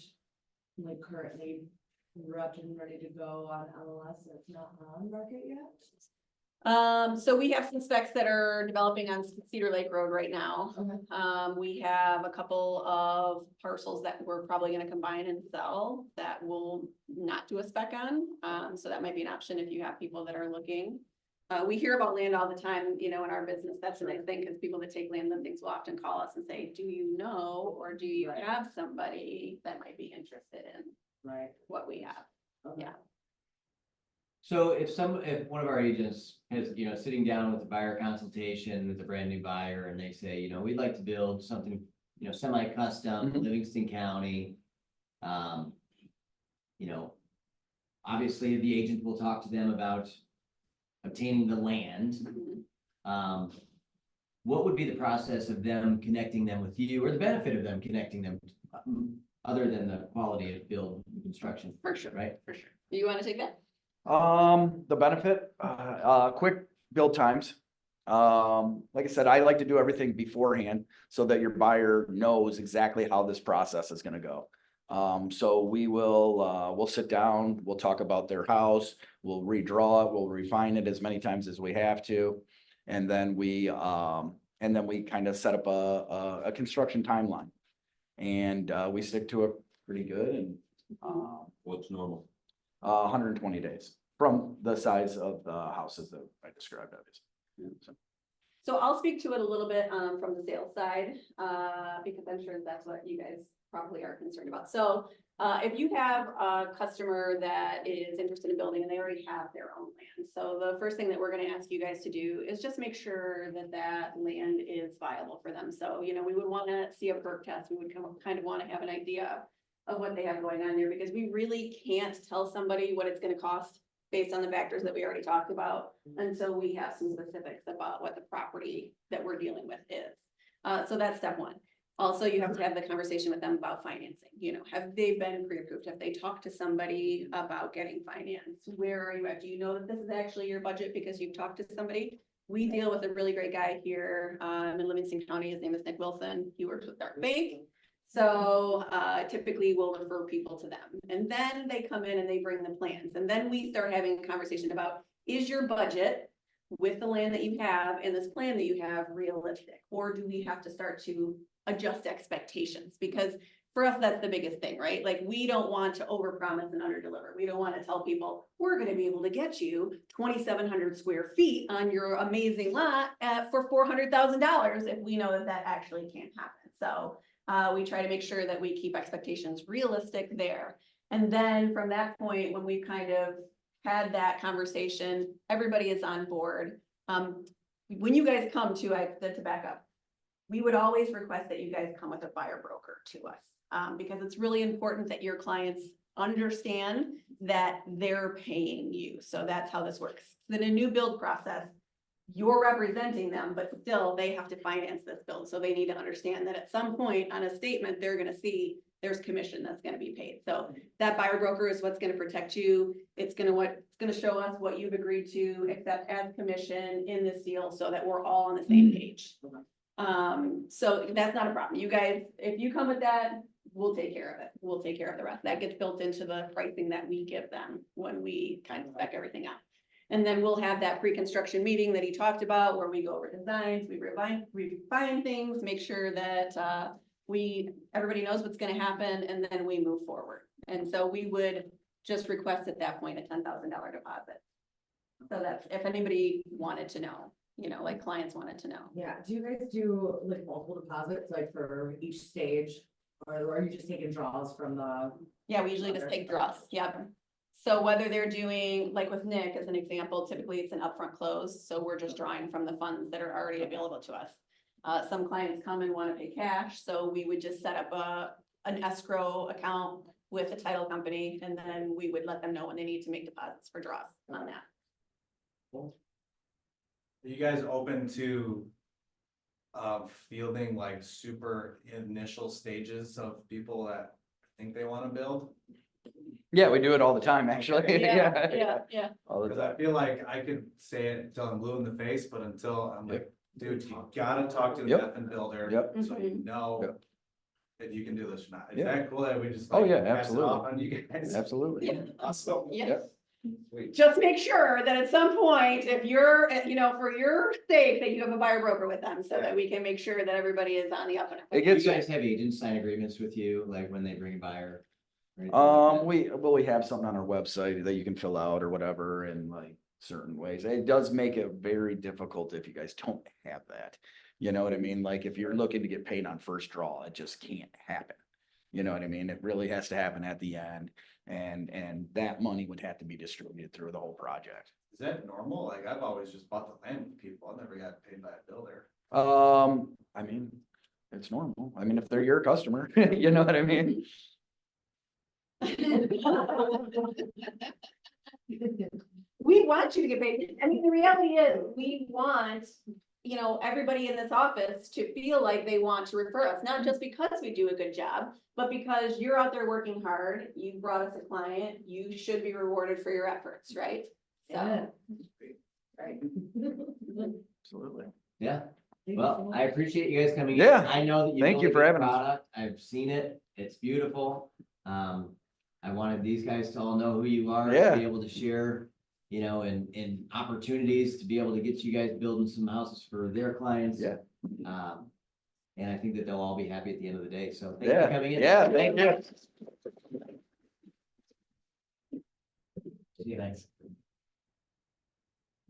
like currently prepped and ready to go on MLS that's not on market yet? So we have some specs that are developing on Cedar Lake Road right now. Okay. We have a couple of parcels that we're probably gonna combine and sell that we'll not do a spec on. So that might be an option if you have people that are looking. We hear about land all the time, you know, in our business. That's the nice thing, because people that take land listings will often call us and say, do you know, or do you Right. have somebody that might be interested in Right. what we have? Okay. Yeah. So if one of our agents is, sitting down with a buyer consultation with a brand new buyer and they say, we'd like to build something, semi-custom, Mhm. Livingston County. Um, you know, obviously the agent will talk to them about obtaining the land. Um, what would be the process of them connecting them with you, or the benefit of them connecting them, other than the quality of build and construction? For sure. Right? For sure. You wanna take that? The benefit, quick build times. Like I said, I like to do everything beforehand so that your buyer knows exactly how this process is gonna go. So we'll sit down, we'll talk about their house, we'll redraw it, we'll refine it as many times as we have to. And then we kind of set up a construction timeline. And, we stick to it pretty good and, What's normal? 120 days from the size of the houses that I described, obviously. So, So I'll speak to it a little bit from the sales side, because I'm sure that's what you guys probably are concerned about. So if you have a customer that is interested in building and they already have their own land, so the first thing that we're gonna ask you guys to do is just make sure that that land is viable for them. So, we would wanna see a perk test. We would kind of wanna have an idea of what they have going on there, because we really can't tell somebody what it's gonna cost based on the factors that we already talked about, until we have some specifics about what the property that we're dealing with is. So that's step one. Also, you have to have the conversation with them about financing. Have they been pre-approved? Have they talked to somebody about getting financed? Where are you at? Do you know that this is actually your budget because you've talked to somebody? We deal with a really great guy here in Livingston County. His name is Nick Wilson. He works with Dark Bank. So typically we'll refer people to them, and then they come in and they bring the plans, and then we start having a conversation about, is your budget with the land that you have and this plan that you have realistic? Or do we have to start to adjust expectations? Because for us, that's the biggest thing, right? Like, we don't want to overpromise and underdeliver. We don't want to tell people, we're gonna be able to get you 2,700 square feet on your amazing lot for $400,000 if we know that that actually can't happen. So we try to make sure that we keep expectations realistic there. And then from that point, when we kind of had that conversation, everybody is on board. When you guys come to back up, we would always request that you guys come with a buyer broker to us, because it's really important that your clients understand that they're paying you. So that's how this works. In a new build process, you're representing them, but still they have to finance this build. So they need to understand that at some point on a statement, they're gonna see there's commission that's gonna be paid. So that buyer broker is what's gonna protect you. It's gonna show us what you've agreed to accept as commission in this deal, so that we're all on the same page. So that's not a problem. You guys, if you come with that, we'll take care of it. We'll take care of the rest. That gets built into the pricing that we give them when we kind of spec everything out. And then we'll have that pre-construction meeting that he talked about, where we go over designs, we refine things, make sure that everybody knows what's gonna happen, and then we move forward. And so we would just request at that point a $10,000 deposit. So that's if anybody wanted to know, like clients wanted to know. Yeah, do you guys do like multiple deposits, like for each stage? Or are you just taking draws from the? Yeah, we usually just take draws, yep. So whether they're doing, like with Nick as an example, typically it's an upfront close, so we're just drawing from the funds that are already available to us. Some clients come and wanna pay cash, so we would just set up an escrow account with the title company, and then we would let them know when they need to make deposits for draws on that. Are you guys open to fielding like super initial stages of people that think they want to build? Yeah, we do it all the time, actually. Yeah. All the Because I time. feel like I could say it until I'm blue in the face, but until I'm like, dude, you gotta talk to the Yep. effing builder. Yep. So you know. Yep. if you can do this or not. Is Yeah. that cool that we just? Oh, like, yeah, pass it off absolutely. on you guys? Absolutely. Awesome. Yes. Sweet. Just make sure that at some point, if you're, for your sake, that you have a buyer broker with them, so that we can make sure that everybody is on the up and up. It gets, you guys have agents sign agreements with you, like when they bring a buyer? or anything like that? We have something on our website that you can fill out or whatever in like certain ways. It does make it very difficult if you guys don't have that. You know what I mean? Like if you're looking to get paid on first draw, it just can't happen. You know what I mean? It really has to happen at the end, and that money would have to be distributed through the whole project. Is that normal? Like, I've always just bought the land from people. I've never got paid by a builder. I mean, it's normal. I mean, if they're your customer, you know what I mean? We want you to get paid. I mean, the reality is, we want, everybody in this office to feel like they want to refer us, not just because we do a good job, but because you're out there working hard, you brought us a client, you should be rewarded for your efforts, right? Yeah. Right. Absolutely. Yeah, well, I appreciate you guys coming in. Yeah, I know that you. thank built a you for good having us. product. I've seen it. It's beautiful. I wanted these guys to all know who you are. Yeah. To be able to share, and opportunities to be able to get you guys building some houses for their clients. Yeah. And I think that they'll all be happy at the end of the day. So thank you Yeah, for coming in. yeah, thank you. See you, thanks.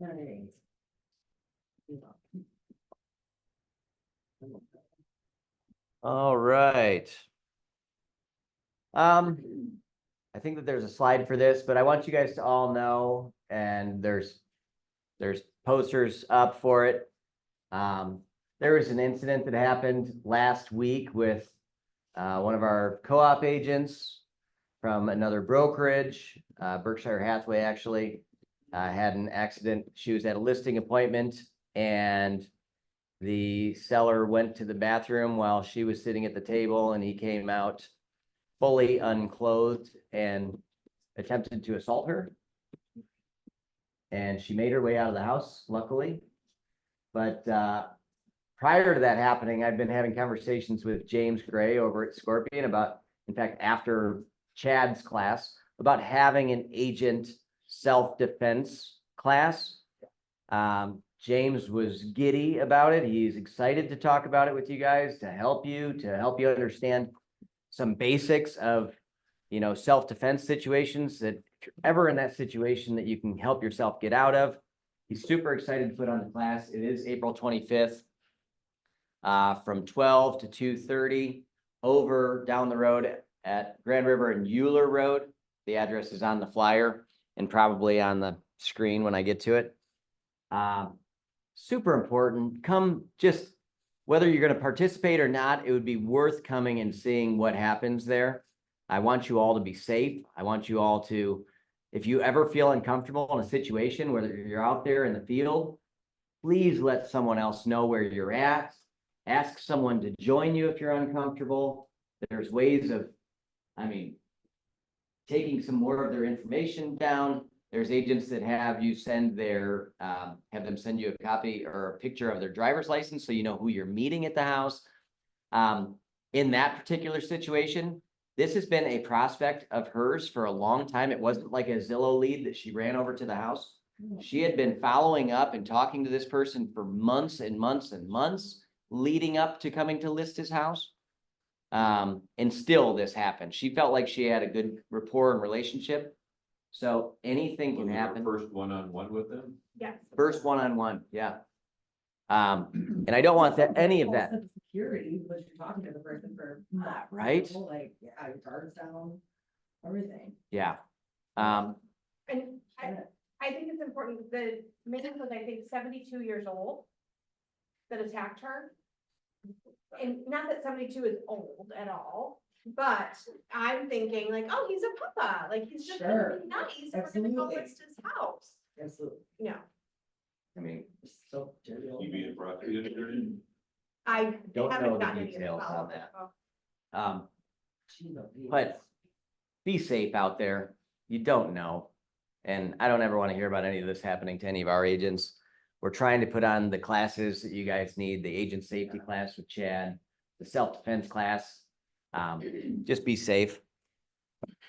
Right. All right. I think that there's a slide for this, but I want you guys to all know, and there's posters up for it. There was an incident that happened last week with one of our co-op agents from another brokerage, Berkshire Hathaway actually, had an accident. She was at a listing appointment and the seller went to the bathroom while she was sitting at the table and he came out fully unclothed and attempted to assault her. And she made her way out of the house, luckily. But prior to that happening, I've been having conversations with James Gray over at Scorpion about, in fact, after Chad's class, about having an agent self-defense class. James was giddy about it. He's excited to talk about it with you guys, to help you understand some basics of, self-defense situations that if you're ever in that situation that you can help yourself get out of. He's super excited to put on the class. It is April 25th, from 12 to 2:30 over down the road at Grand River and Euler Road. The address is on the flyer and probably on the screen when I get to it. Super important. Come, just whether you're going to participate or not, it would be worth coming and seeing what happens there. I want you all to be safe. I want you all to, if you ever feel uncomfortable in a situation, whether you're out there in the field, please let someone else know where you're at. Ask someone to join you if you're uncomfortable. There's ways of, taking some more of their information down. There's agents that have you send have them send you a copy or a picture of their driver's license so you know who you're meeting at the house. In that particular situation, this has been a prospect of hers for a long time. It wasn't like a Zillow lead that she ran over to the house. She had been following up and talking to this person for months and months and months leading up to coming to list his house. And still this happened. She felt like she had a good rapport and relationship. So anything can happen. First one-on-one with them? Yes. First one-on-one, yeah. And I don't want that, any of that. Also security, but you're talking to the person for. Right? Like, yeah, your guards down, everything. Yeah. And I think it's important, the man was, I think, 72 years old that attacked her. And not that 72 is old at all, but I'm thinking like, oh, he's a papa, like he's just gonna be nice, we're gonna go Absolutely. list his house. Absolutely. No, So. You being prosecuted? I Don't know haven't the gotten any details on follow-up. that. But be safe out there. You don't know. And I don't ever want to hear about any of this happening to any of our agents. We're trying to put on the classes that you guys need, the agent safety class with Chad, the self-defense class. Just be safe.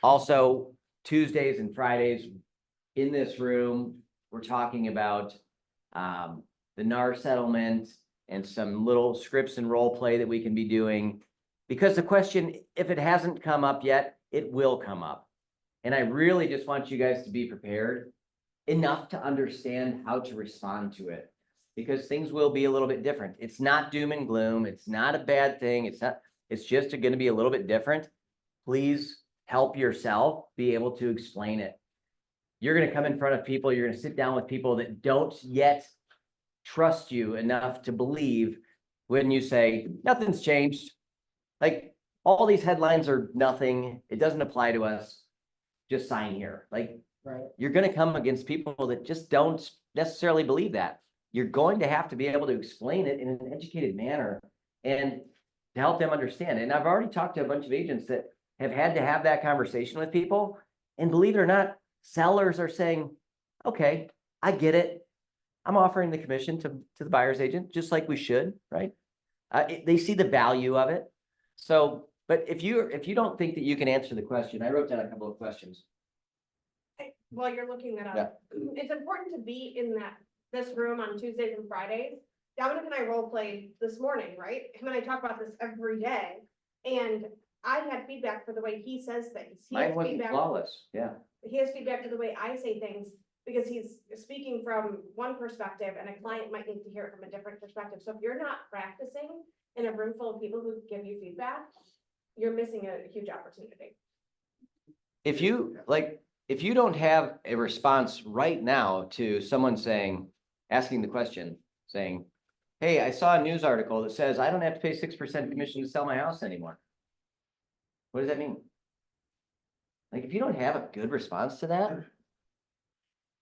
Also, Tuesdays and Fridays in this room, we're talking about the NAR settlement and some little scripts and role play that we can be doing. Because the question, if it hasn't come up yet, it will come up. And I really just want you guys to be prepared enough to understand how to respond to it. Because things will be a little bit different. It's not doom and gloom. It's not a bad thing. It's just going to be a little bit different. Please help yourself be able to explain it. You're going to come in front of people. You're going to sit down with people that don't yet trust you enough to believe when you say, nothing's changed. Like, all these headlines are nothing. It doesn't apply to us. Just sign here. Like, you're going to come against people that just don't necessarily believe that. You're going to have to be able to explain it in an educated manner and to help them understand. And I've already talked to a bunch of agents that have had to have that conversation with people. And believe it or not, sellers are saying, okay, I get it. I'm offering the commission to the buyer's agent, just like we should, right? They see the value of it. So, but if you don't think that you can answer the question, I wrote down a couple of questions. While you're looking that up, it's important to be in this room on Tuesdays and Fridays. Dominic and I role played this morning, right? Him and I talk about this every day. And I had feedback for the way he says things. He Mine has wasn't feedback. flawless, yeah. He has feedback to the way I say things because he's speaking from one perspective and a client might need to hear it from a different perspective. So if you're not practicing in a room full of people who give you feedback, you're missing a huge opportunity. If you don't have a response right now to someone asking the question, saying, hey, I saw a news article that says I don't have to pay 6% commission to sell my house anymore. What does that mean? Like, if you don't have a good response to that,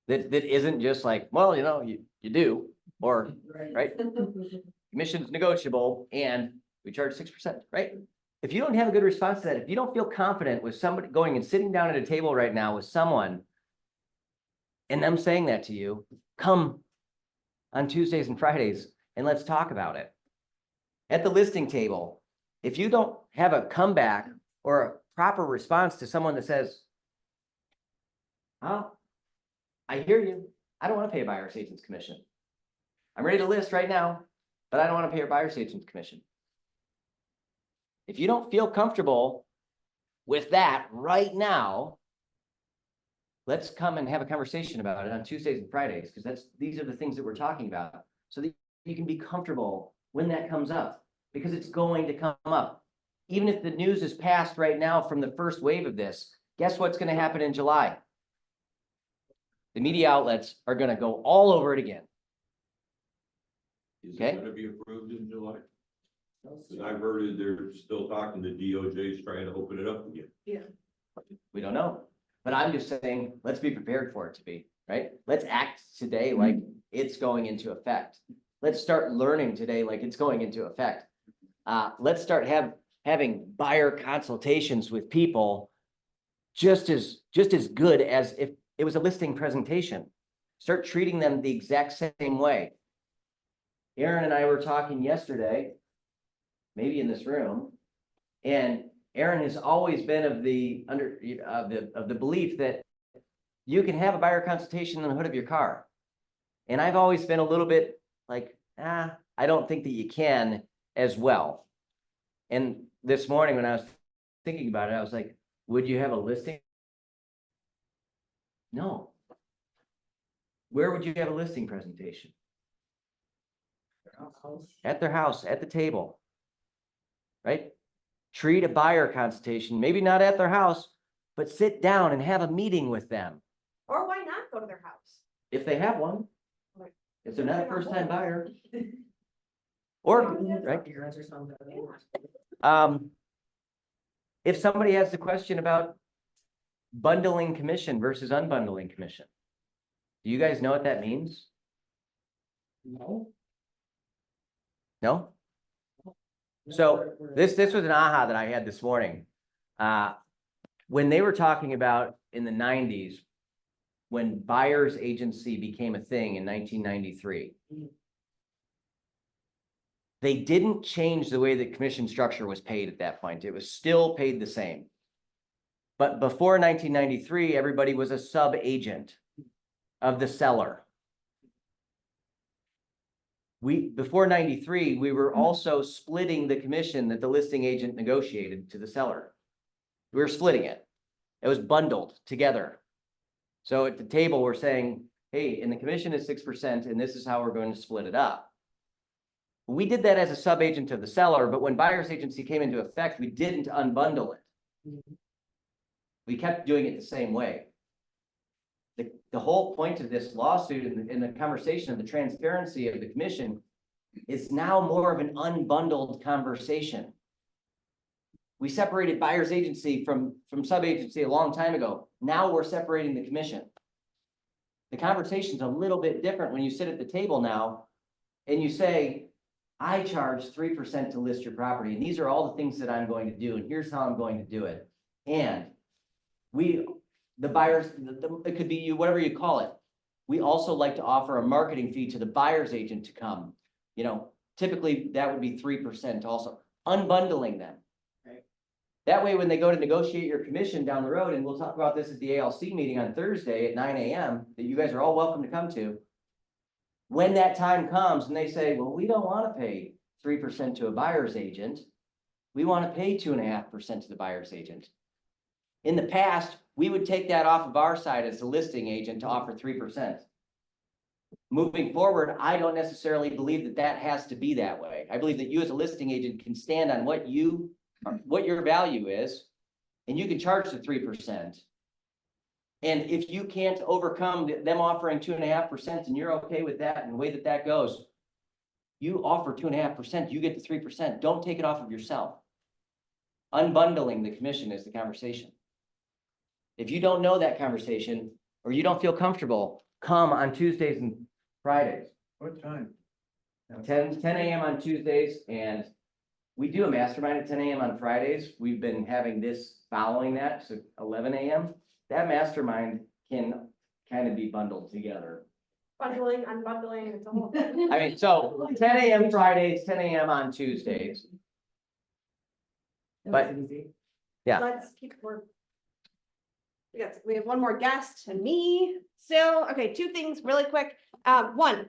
that isn't just like, well, you do, or, right? Commission's negotiable and we charge 6%, right? If you don't have a good response to that, if you don't feel confident with somebody going and sitting down at a table right now with someone and them saying that to you, come on Tuesdays and Fridays and let's talk about it. At the listing table, if you don't have a comeback or a proper response to someone that says, oh, I hear you. I don't want to pay a buyer's agent's commission. I'm ready to list right now, but I don't want to pay a buyer's agent's commission. If you don't feel comfortable with that right now, let's come and have a conversation about it on Tuesdays and Fridays, because these are the things that we're talking about, so that you can be comfortable when that comes up, because it's going to come up. Even if the news is passed right now from the first wave of this, guess what's going to happen in July? The media outlets are going to go all over it again. Is Okay. it gonna be approved in July? Because I've heard they're still talking, the DOJ's trying to open it up again. We don't know, but I'm just saying, let's be prepared for it to be, right? Let's act today like it's going into effect. Let's start learning today like it's going into effect. Let's start having buyer consultations with people just as good as if it was a listing presentation. Start treating them the exact same way. Aaron and I were talking yesterday, maybe in this room, and Aaron has always been of the belief that you can have a buyer consultation on the hood of your car. And I've always been a little bit like, I don't think that you can as well. And this morning when I was thinking about it, I was like, would you have a listing? No. Where would you have a listing presentation? At their house, at the table, right? Treat a buyer consultation, maybe not at their house, but sit down and have a meeting with them. Or why not go to their house? If they have one, Right. if they're not a first-time buyer. Or, right? If somebody has a question about bundling commission versus unbundling commission, do you guys know what that means? No? So this was an aha that I had this morning. When they were talking about in the 90s, when buyer's agency became a thing in 1993. They didn't change the way the commission structure was paid at that point. It was still paid the same. But before 1993, everybody was a sub-agent of the seller. Before 93, we were also splitting the commission that the listing agent negotiated to the seller. We were splitting it. It was bundled together. So at the table, we're saying, hey, and the commission is 6%, and this is how we're going to split it up. We did that as a sub-agent of the seller, but when buyer's agency came into effect, we didn't unbundle it. We kept doing it the same way. The whole point of this lawsuit and the conversation of the transparency of the commission is now more of an unbundled conversation. We separated buyer's agency from sub-agency a long time ago. Now we're separating the commission. The conversation's a little bit different when you sit at the table now and you say, I charge 3% to list your property, and these are all the things that I'm going to do, and here's how I'm going to do it. And the buyers, it could be you, whatever you call it. We also like to offer a marketing fee to the buyer's agent to come. You know, typically that would be 3% also. Unbundling them. Right. That way, when they go to negotiate your commission down the road, and we'll talk about this at the ALC meeting on Thursday at 9 a.m. that you guys are all welcome to come to. When that time comes and they say, well, we don't want to pay 3% to a buyer's agent. We want to pay 2.5% to the buyer's agent. In the past, we would take that off of our side as the listing agent to offer 3%. Moving forward, I don't necessarily believe that that has to be that way. I believe that you as a listing agent can stand on what your value is, and you can charge the 3%. And if you can't overcome them offering 2.5% and you're okay with that and the way that that goes, you offer 2.5%, you get the 3%. Don't take it off of yourself. Unbundling the commission is the conversation. If you don't know that conversation or you don't feel comfortable, come on Tuesdays and Fridays. What time? 10 a.m. on Tuesdays, and we do a mastermind at 10 a.m. on Fridays. We've been having this following that, so 11 a.m. That mastermind can kind of be bundled together. Bundling, unbundling, it's a whole thing. I mean, so 10 a.m. Fridays, 10 a.m. on Tuesdays. But yeah, Let's keep working. We have one more guest and me still. Okay, two things really quick. One,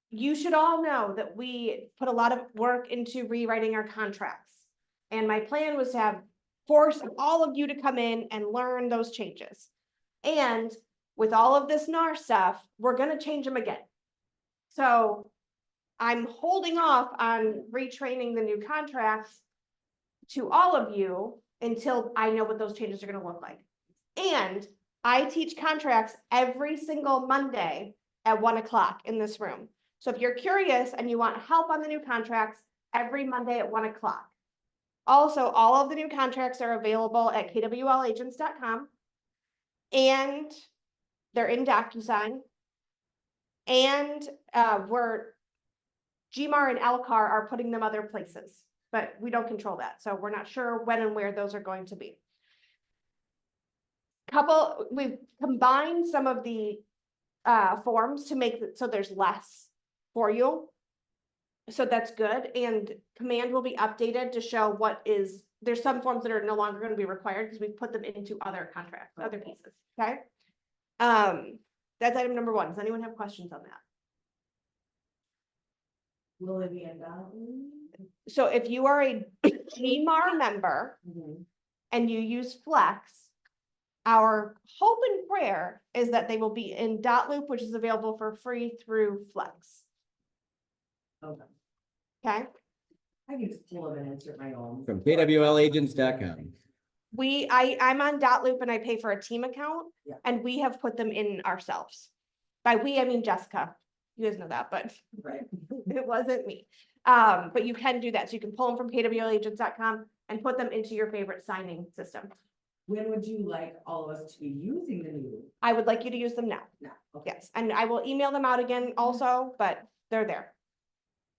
you should all know that we put a lot of work into rewriting our contracts. And my plan was to force all of you to come in and learn those changes. And with all of this NAR stuff, we're gonna change them again. So I'm holding off on retraining the new contracts to all of you until I know what those changes are gonna look like. And I teach contracts every single Monday at 1 o'clock in this room. So if you're curious and you want help on the new contracts, every Monday at 1 o'clock. Also, all of the new contracts are available at kwlagents.com, and they're in DocuSign. And GMAR and LCAR are putting them other places, but we don't control that. So we're not sure when and where those are going to be. We've combined some of the forms to make it so there's less for you. So that's good. And command will be updated to show there's some forms that are no longer going to be required because we've put them into other contracts, other pieces. Okay. That's item number 1. Does anyone have questions on that? Will it be in that? So if you are a GMAR member and you use Flex, our hope and prayer is that they will be in .loop, which is available for free through Flex. Okay. Okay. I can just pull them and insert my own. from KWLagents.com. I'm on .loop and I pay for a team account, Yeah. and we have put them in ourselves. By we, I mean Jessica. You guys know that, but Right. it wasn't me. But you can do that. So you can pull them from KWLagents.com and put them into your favorite signing system. When would you like all of us to be using the new? I would like you to use them now. No. Okay. Yes, and I will email them out again also, but they're there.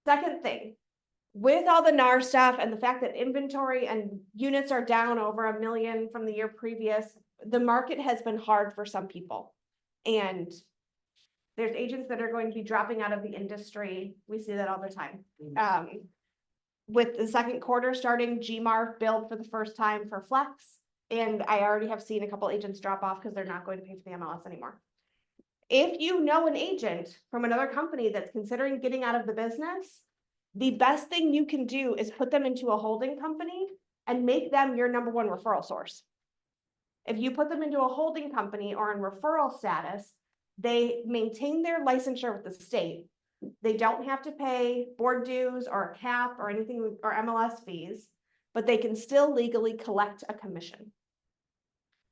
Second thing, with all the NAR stuff and the fact that inventory and units are down over 1 million from the year previous, the market has been hard for some people. And there's agents that are going to be dropping out of the industry. We see that all the time. with the second quarter starting, GMAR billed for the first time for Flex. And I already have seen a couple agents drop off because they're not going to pay for the MLS anymore. If you know an agent from another company that's considering getting out of the business, the best thing you can do is put them into a holding company and make them your number one referral source. If you put them into a holding company or in referral status, they maintain their licensure with the state. They don't have to pay board dues or a cap or anything or MLS fees, but they can still legally collect a commission.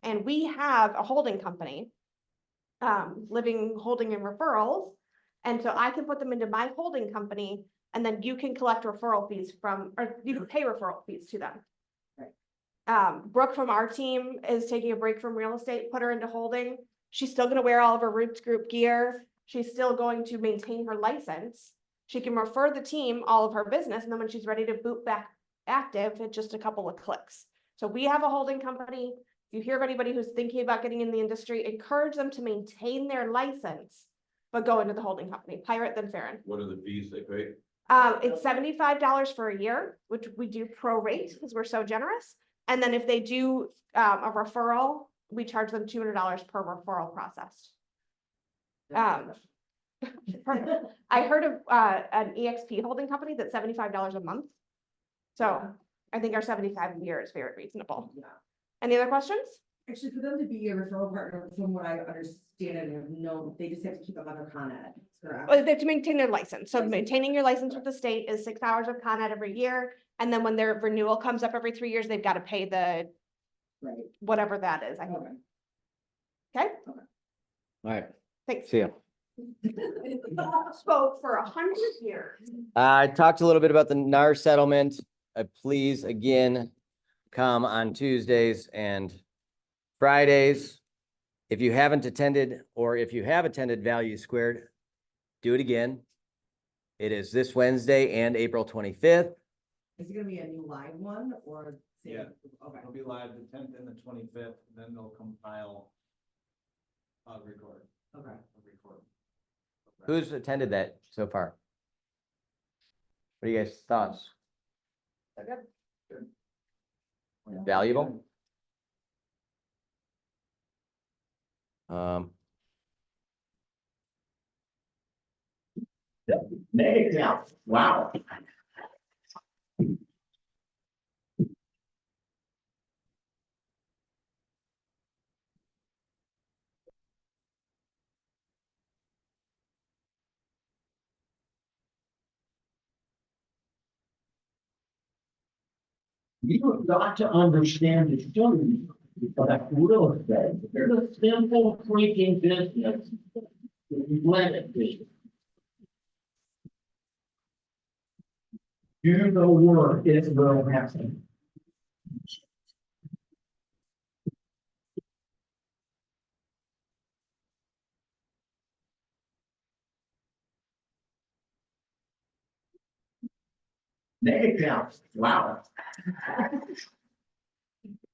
And we have a holding company, living, holding and referrals. And so I can put them into my holding company and then you can collect referral fees from, or you can pay referral fees to them. Brooke from our team is taking a break from real estate, put her into holding. She's still gonna wear all of her Roots Group gear. She's still going to maintain her license. She can refer the team all of her business, and then when she's ready to boot back active, it's just a couple of clicks. So we have a holding company. If you hear of anybody who's thinking about getting in the industry, encourage them to maintain their license, but go into the holding company, Pirate then Farron. What are the fees they pay? It's $75 for a year, which we do prorate because we're so generous. And then if they do a referral, we charge them $200 per referral processed. I heard of an EXP holding company that's $75 a month. So I think our 75 a year is very reasonable. Yeah. Any other questions? Actually, for them to be a referral partner, from what I understand and have known, they just have to keep them under Con Ed, correct? Well, they have to maintain their license. So maintaining your license with the state is 6 hours of Con Ed every year. And then when their renewal comes up every 3 years, they've got to pay the Right. whatever that is. I think. Okay. All right, Thanks. see ya. Spoke for 100 years. I talked a little bit about the NAR settlement. Please, again, come on Tuesdays and Fridays. If you haven't attended, or if you have attended Value Squared, do it again. It is this Wednesday and April 25th. Is it gonna be a new live one or? Yeah. Okay. It'll be live the 10th and the 25th, then they'll compile. Record. Okay. Record. Who's attended that so far? What are you guys' thoughts? Valuable? Wow. You've got to understand the story of real estate. There's a simple freaking business. Let it be. Do the work, it will happen. Make it count. Wow.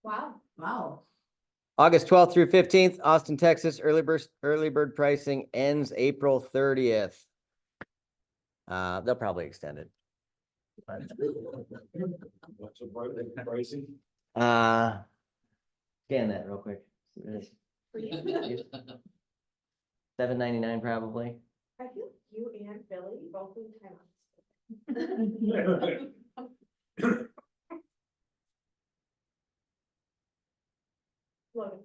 Wow. Wow. August 12th through 15th, Austin, Texas, early bird pricing ends April 30th. They'll probably extend it. What's the pricing? Scan that real quick. $7.99 probably. I feel you and Billy both in time. Logan.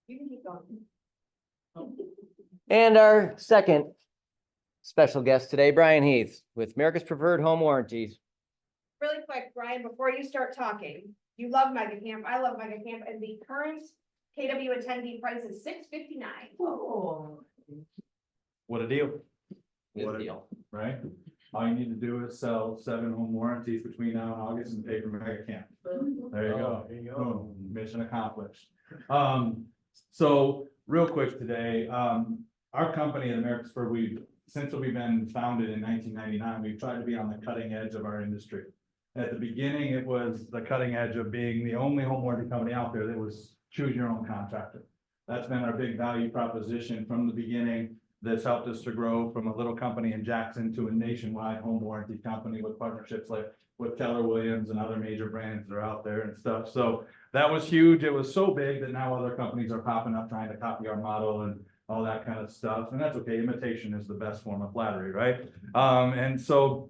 You can keep going. And our second special guest today, Brian Heath with America's Preferred Home Warranties. Really quick, Brian, before you start talking, you love Mega Camp, I love Mega Camp, and the current KW attendee price is $659. Oh. What a deal, Good deal. right? All you need to do is sell 7 home warranties between now and August and pay for Mega Camp. There you go. There you go. Boom, mission accomplished. So real quick today, our company at America's Preferred, since we've been founded in 1999, we've tried to be on the cutting edge of our industry. At the beginning, it was the cutting edge of being the only home warranty company out there that was choose your own contractor. That's been our big value proposition from the beginning. This helped us to grow from a little company in Jackson to a nationwide home warranty company with partnerships like with KWL and other major brands that are out there and stuff. So that was huge. It was so big that now other companies are popping up trying to copy our model and all that kind of stuff. And that's okay. Imitation is the best form of flattery, right? And so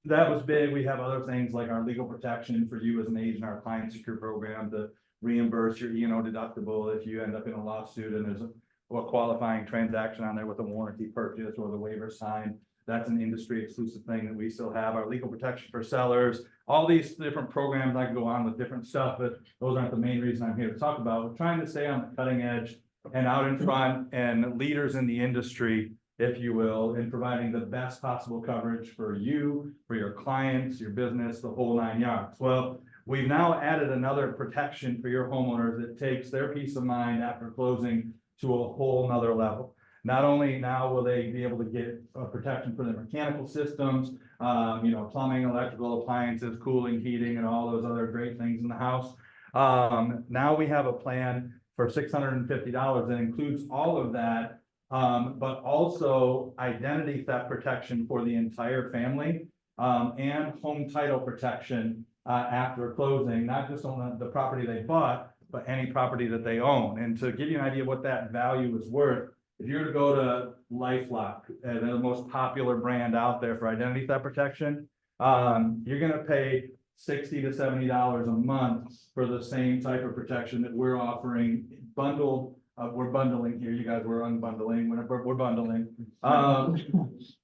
that was big. We have other things like our legal protection for you as an agent, our client secure program to reimburse your E&O deductible if you end up in a lawsuit and there's a qualifying transaction on there with a warranty purchase or the waiver signed. That's an industry exclusive thing that we still have. Our legal protection for sellers, all these different programs. I can go on with different stuff, but those aren't the main reason I'm here to talk about. We're trying to stay on the cutting edge and out in front and leaders in the industry, if you will, in providing the best possible coverage for you, for your clients, your business, the whole 9 yards. Well, we've now added another protection for your homeowners that takes their peace of mind after closing to a whole nother level. Not only now will they be able to get protection for their mechanical systems, plumbing, electrical appliances, cooling, heating, and all those other great things in the house. Now we have a plan for $650 that includes all of that, but also identity theft protection for the entire family, and home title protection after closing, not just on the property they bought, but any property that they own. And to give you an idea what that value is worth, if you were to go to LifeLock, the most popular brand out there for identity theft protection, you're gonna pay $60 to $70 a month for the same type of protection that we're offering bundled. We're bundling here. You guys were unbundling. We're bundling.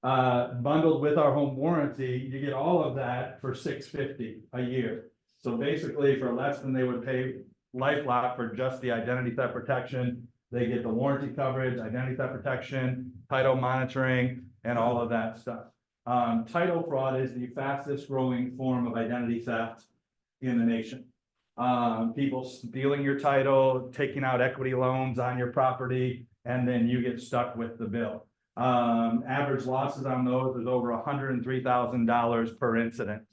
Bundled with our home warranty, you get all of that for $650 a year. So basically, for less than they would pay LifeLock for just the identity theft protection, they get the warranty coverage, identity theft protection, title monitoring, and all of that stuff. Title fraud is the fastest growing form of identity theft in the nation. People stealing your title, taking out equity loans on your property, and then you get stuck with the bill. Average losses on those is over $103,000 per incident.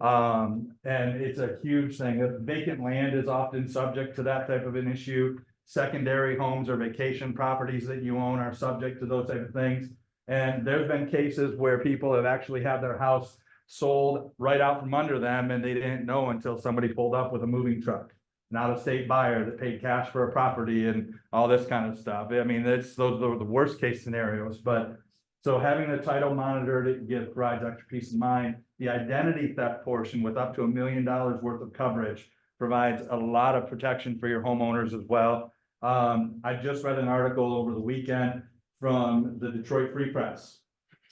And it's a huge thing. Vacant land is often subject to that type of an issue. Secondary homes or vacation properties that you own are subject to those type of things. And there's been cases where people have actually had their house sold right out from under them and they didn't know until somebody pulled up with a moving truck, an out-of-state buyer that paid cash for a property and all this kind of stuff. I mean, those are the worst case scenarios. But so having the title monitored, it provides extra peace of mind. The identity theft portion with up to $1 million worth of coverage provides a lot of protection for your homeowners as well. I just read an article over the weekend from the Detroit Free Press.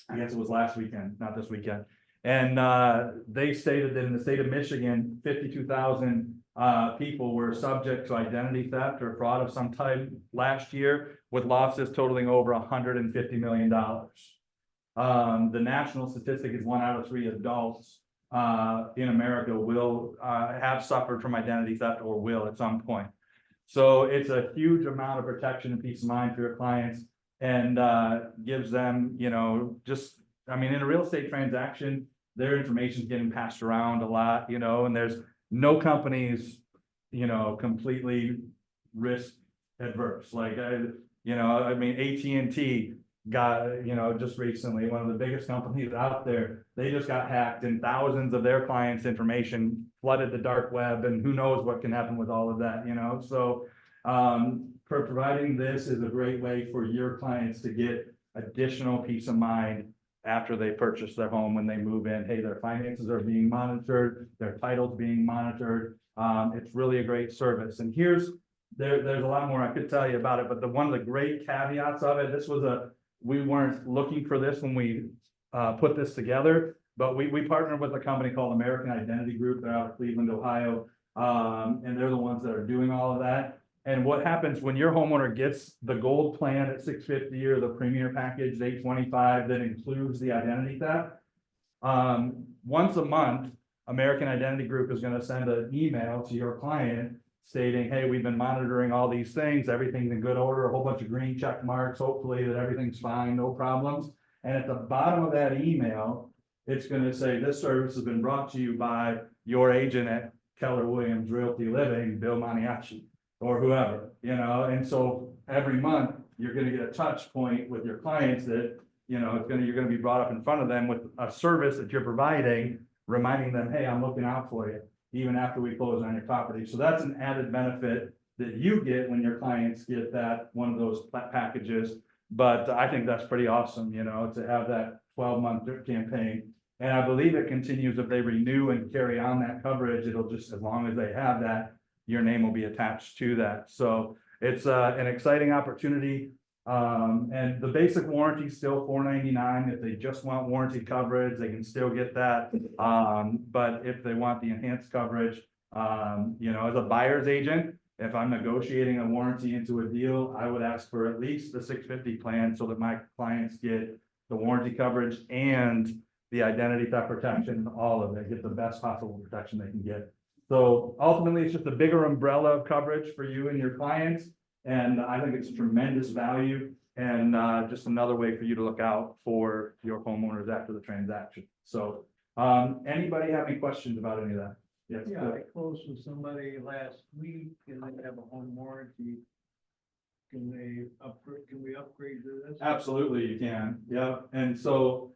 I guess it was last weekend, not this weekend. And they stated that in the state of Michigan, 52,000 people were subject to identity theft or fraud of some type last year, with losses totaling over $150 million. The national statistic is 1 out of 3 adults in America will have suffered from identity theft or will at some point. So it's a huge amount of protection and peace of mind for your clients, and gives them, in a real estate transaction, their information is getting passed around a lot, and there's no companies, completely risk adverse. Like, AT&T got, just recently, one of the biggest companies out there, they just got hacked and thousands of their clients' information flooded the dark web, and who knows what can happen with all of that, So for providing this is a great way for your clients to get additional peace of mind after they purchase their home when they move in. Hey, their finances are being monitored, their title's being monitored. It's really a great service. And there's a lot more I could tell you about it, but one of the great caveats of it, we weren't looking for this when we put this together, but we partnered with a company called American Identity Group. They're out of Cleveland, Ohio, and they're the ones that are doing all of that. And what happens when your homeowner gets the gold plan at $650 or the premier package $825 that includes the identity theft, once a month, American Identity Group is going to send an email to your client stating, hey, we've been monitoring all these things, everything's in good order, a whole bunch of green check marks, hopefully that everything's fine, no problems. And at the bottom of that email, it's going to say this service has been brought to you by your agent at Keller Williams Realty Living, Bill Maniaci, or whoever, and so every month you're gonna get a touch point with your clients that, you know, you're gonna be brought up in front of them with a service that you're providing, reminding them, hey, I'm looking out for you, even after we close on your property. So that's an added benefit that you get when your clients get that, one of those packages. But I think that's pretty awesome, you know, to have that 12-month campaign. And I believe it continues if they renew and carry on that coverage, it'll just, as long as they have that, your name will be attached to that. So it's an exciting opportunity. And the basic warranty is still $4.99. If they just want warranty coverage, they can still get that. But if they want the enhanced coverage, you know, as a buyer's agent, if I'm negotiating a warranty into a deal, I would ask for at least the 650 plan so that my clients get the warranty coverage and the identity theft protection, all of it, get the best possible protection they can get. So ultimately, it's just a bigger umbrella of coverage for you and your clients. And I think it's tremendous value and just another way for you to look out for your homeowners after the transaction. So anybody have any questions about any of that? Yes. Yeah, I closed with somebody last week and they have a home warranty. Can we upgrade to this? Absolutely, you can. Yeah. And so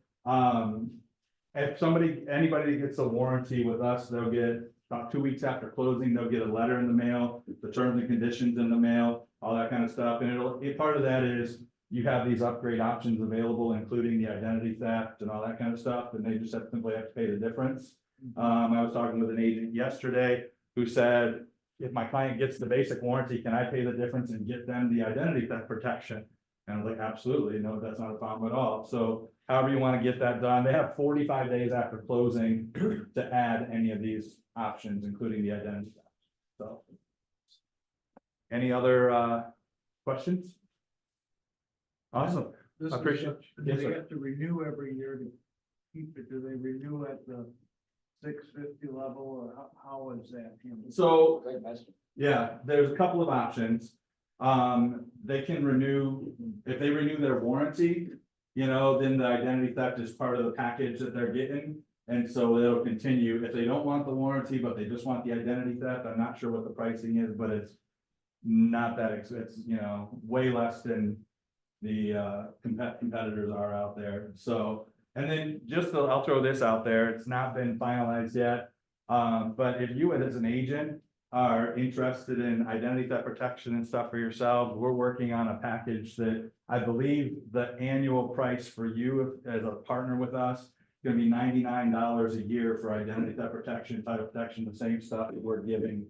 if anybody gets a warranty with us, they'll get about 2 weeks after closing, they'll get a letter in the mail, the terms and conditions in the mail, all that kind of stuff. And part of that is you have these upgrade options available, including the identity theft and all that kind of stuff. And they just simply have to pay the difference. I was talking with an agent yesterday who said, if my client gets the basic warranty, can I pay the difference and get them the identity theft protection? And I was like, absolutely, no, that's not a problem at all. So however you want to get that done, they have 45 days after closing to add any of these options, including the identity theft. So any other questions? Awesome. This I appreciate it. do Yes, they sir. have to renew every year to keep it? Do they renew at the 650 level or how is that handled? So, yeah, there's a couple of options. They can renew, if they renew their warranty, you know, then the identity theft is part of the package that they're getting. And so it'll continue. If they don't want the warranty, but they just want the identity theft, I'm not sure what the pricing is, but it's not that expensive, you know, way less than the competitors are out there. So, and then I'll throw this out there. It's not been finalized yet. But if you as an agent are interested in identity theft protection and stuff for yourselves, we're working on a package that I believe the annual price for you as a partner with us is going to be $99 a year for identity theft protection, title protection, the same stuff that we're giving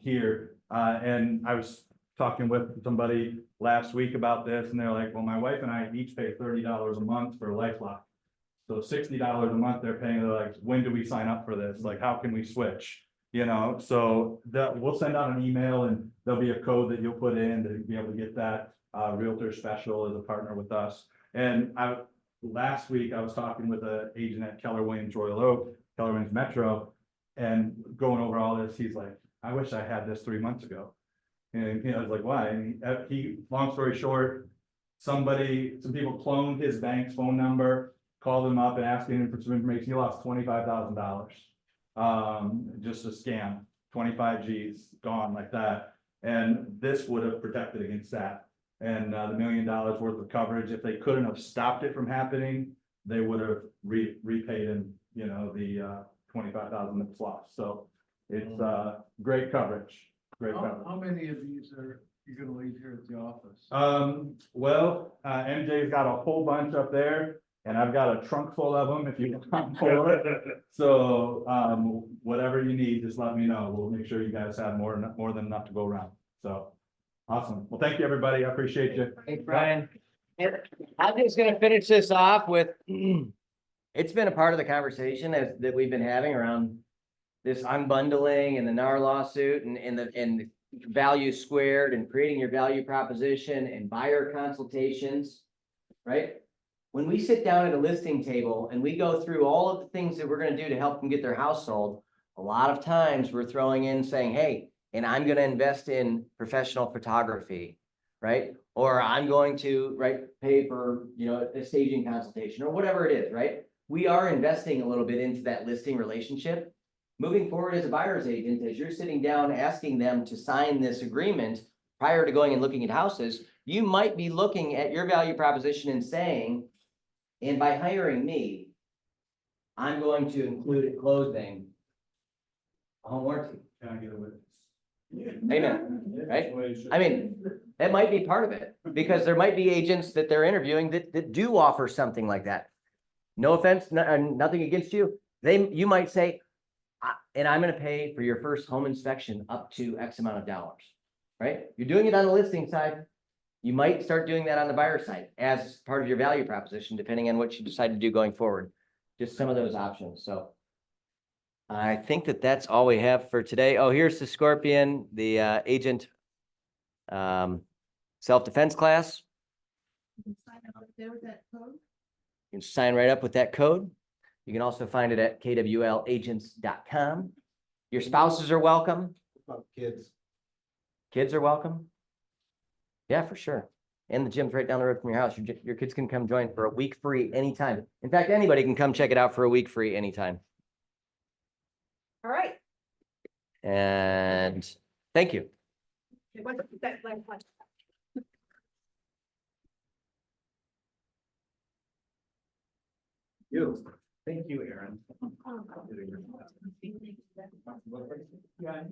here. And I was talking with somebody last week about this, and they're like, well, my wife and I each pay $30 a month for LifeLock. So $60 a month they're paying. They're like, when do we sign up for this? Like, how can we switch? You know, so that we'll send out an email and there'll be a code that you'll put in to be able to get that realtor special as a partner with us. And last week I was talking with an agent at Keller Williams Royal Oak, Keller Williams Metro, and going over all this. He's like, I wish I had this 3 months ago. And I was like, why? And he, long story short, some people cloned his bank's phone number, called him up and asking him for some information. He lost $25,000. Just a scam, 25 G's gone like that. And this would have protected against that. And the $1 million worth of coverage, if they couldn't have stopped it from happening, they would have repaid him, you know, the 25,000 that was lost. So it's great coverage. Great coverage. How many of these are you gonna leave here at the office? MJ's got a whole bunch up there. And I've got a trunk full of them if you want more. So whatever you need, just let me know. We'll make sure you guys have more than enough to go around. So awesome. Well, thank you, everybody. I appreciate you. Thanks, Brian. And I'm just gonna finish this off with, it's been a part of the conversation that we've been having around this unbundling and the NAR lawsuit and the value squared and creating your value proposition and buyer consultations, right? When we sit down at a listing table and we go through all of the things that we're going to do to help them get their house sold, a lot of times we're throwing in saying, hey, and I'm going to invest in professional photography, right? Or I'm going to, pay for, you know, a staging consultation or whatever it is, right? We are investing a little bit into that listing relationship. Moving forward as a buyer's agent, as you're sitting down asking them to sign this agreement prior to going and looking at houses, you might be looking at your value proposition and saying, and by hiring me, I'm going to include at closing a home warranty. Can I get a witness? Amen, right? I mean, that might be part of it, because there might be agents that they're interviewing that do offer something like that. No offense, nothing against you. You might say, and I'm gonna pay for your first home inspection up to X amount of dollars, right? You're doing it on the listing side. You might start doing that on the buyer side as part of your value proposition, depending on what you decide to do going forward. Just some of those options, so. I think that's all we have for today. Oh, here's the Scorpion, the agent self-defense class. You can sign up there with that code. You can sign right up with that code. You can also find it at kwlagents.com. Your spouses are welcome. Kids. Kids are welcome. Yeah, for sure. And the gym's right down the road from your house. Your kids can come join for a week free anytime. In fact, anybody can come check it out for a week free anytime. All right. And thank you. What's that last one? You. Thank you, Aaron. Yeah.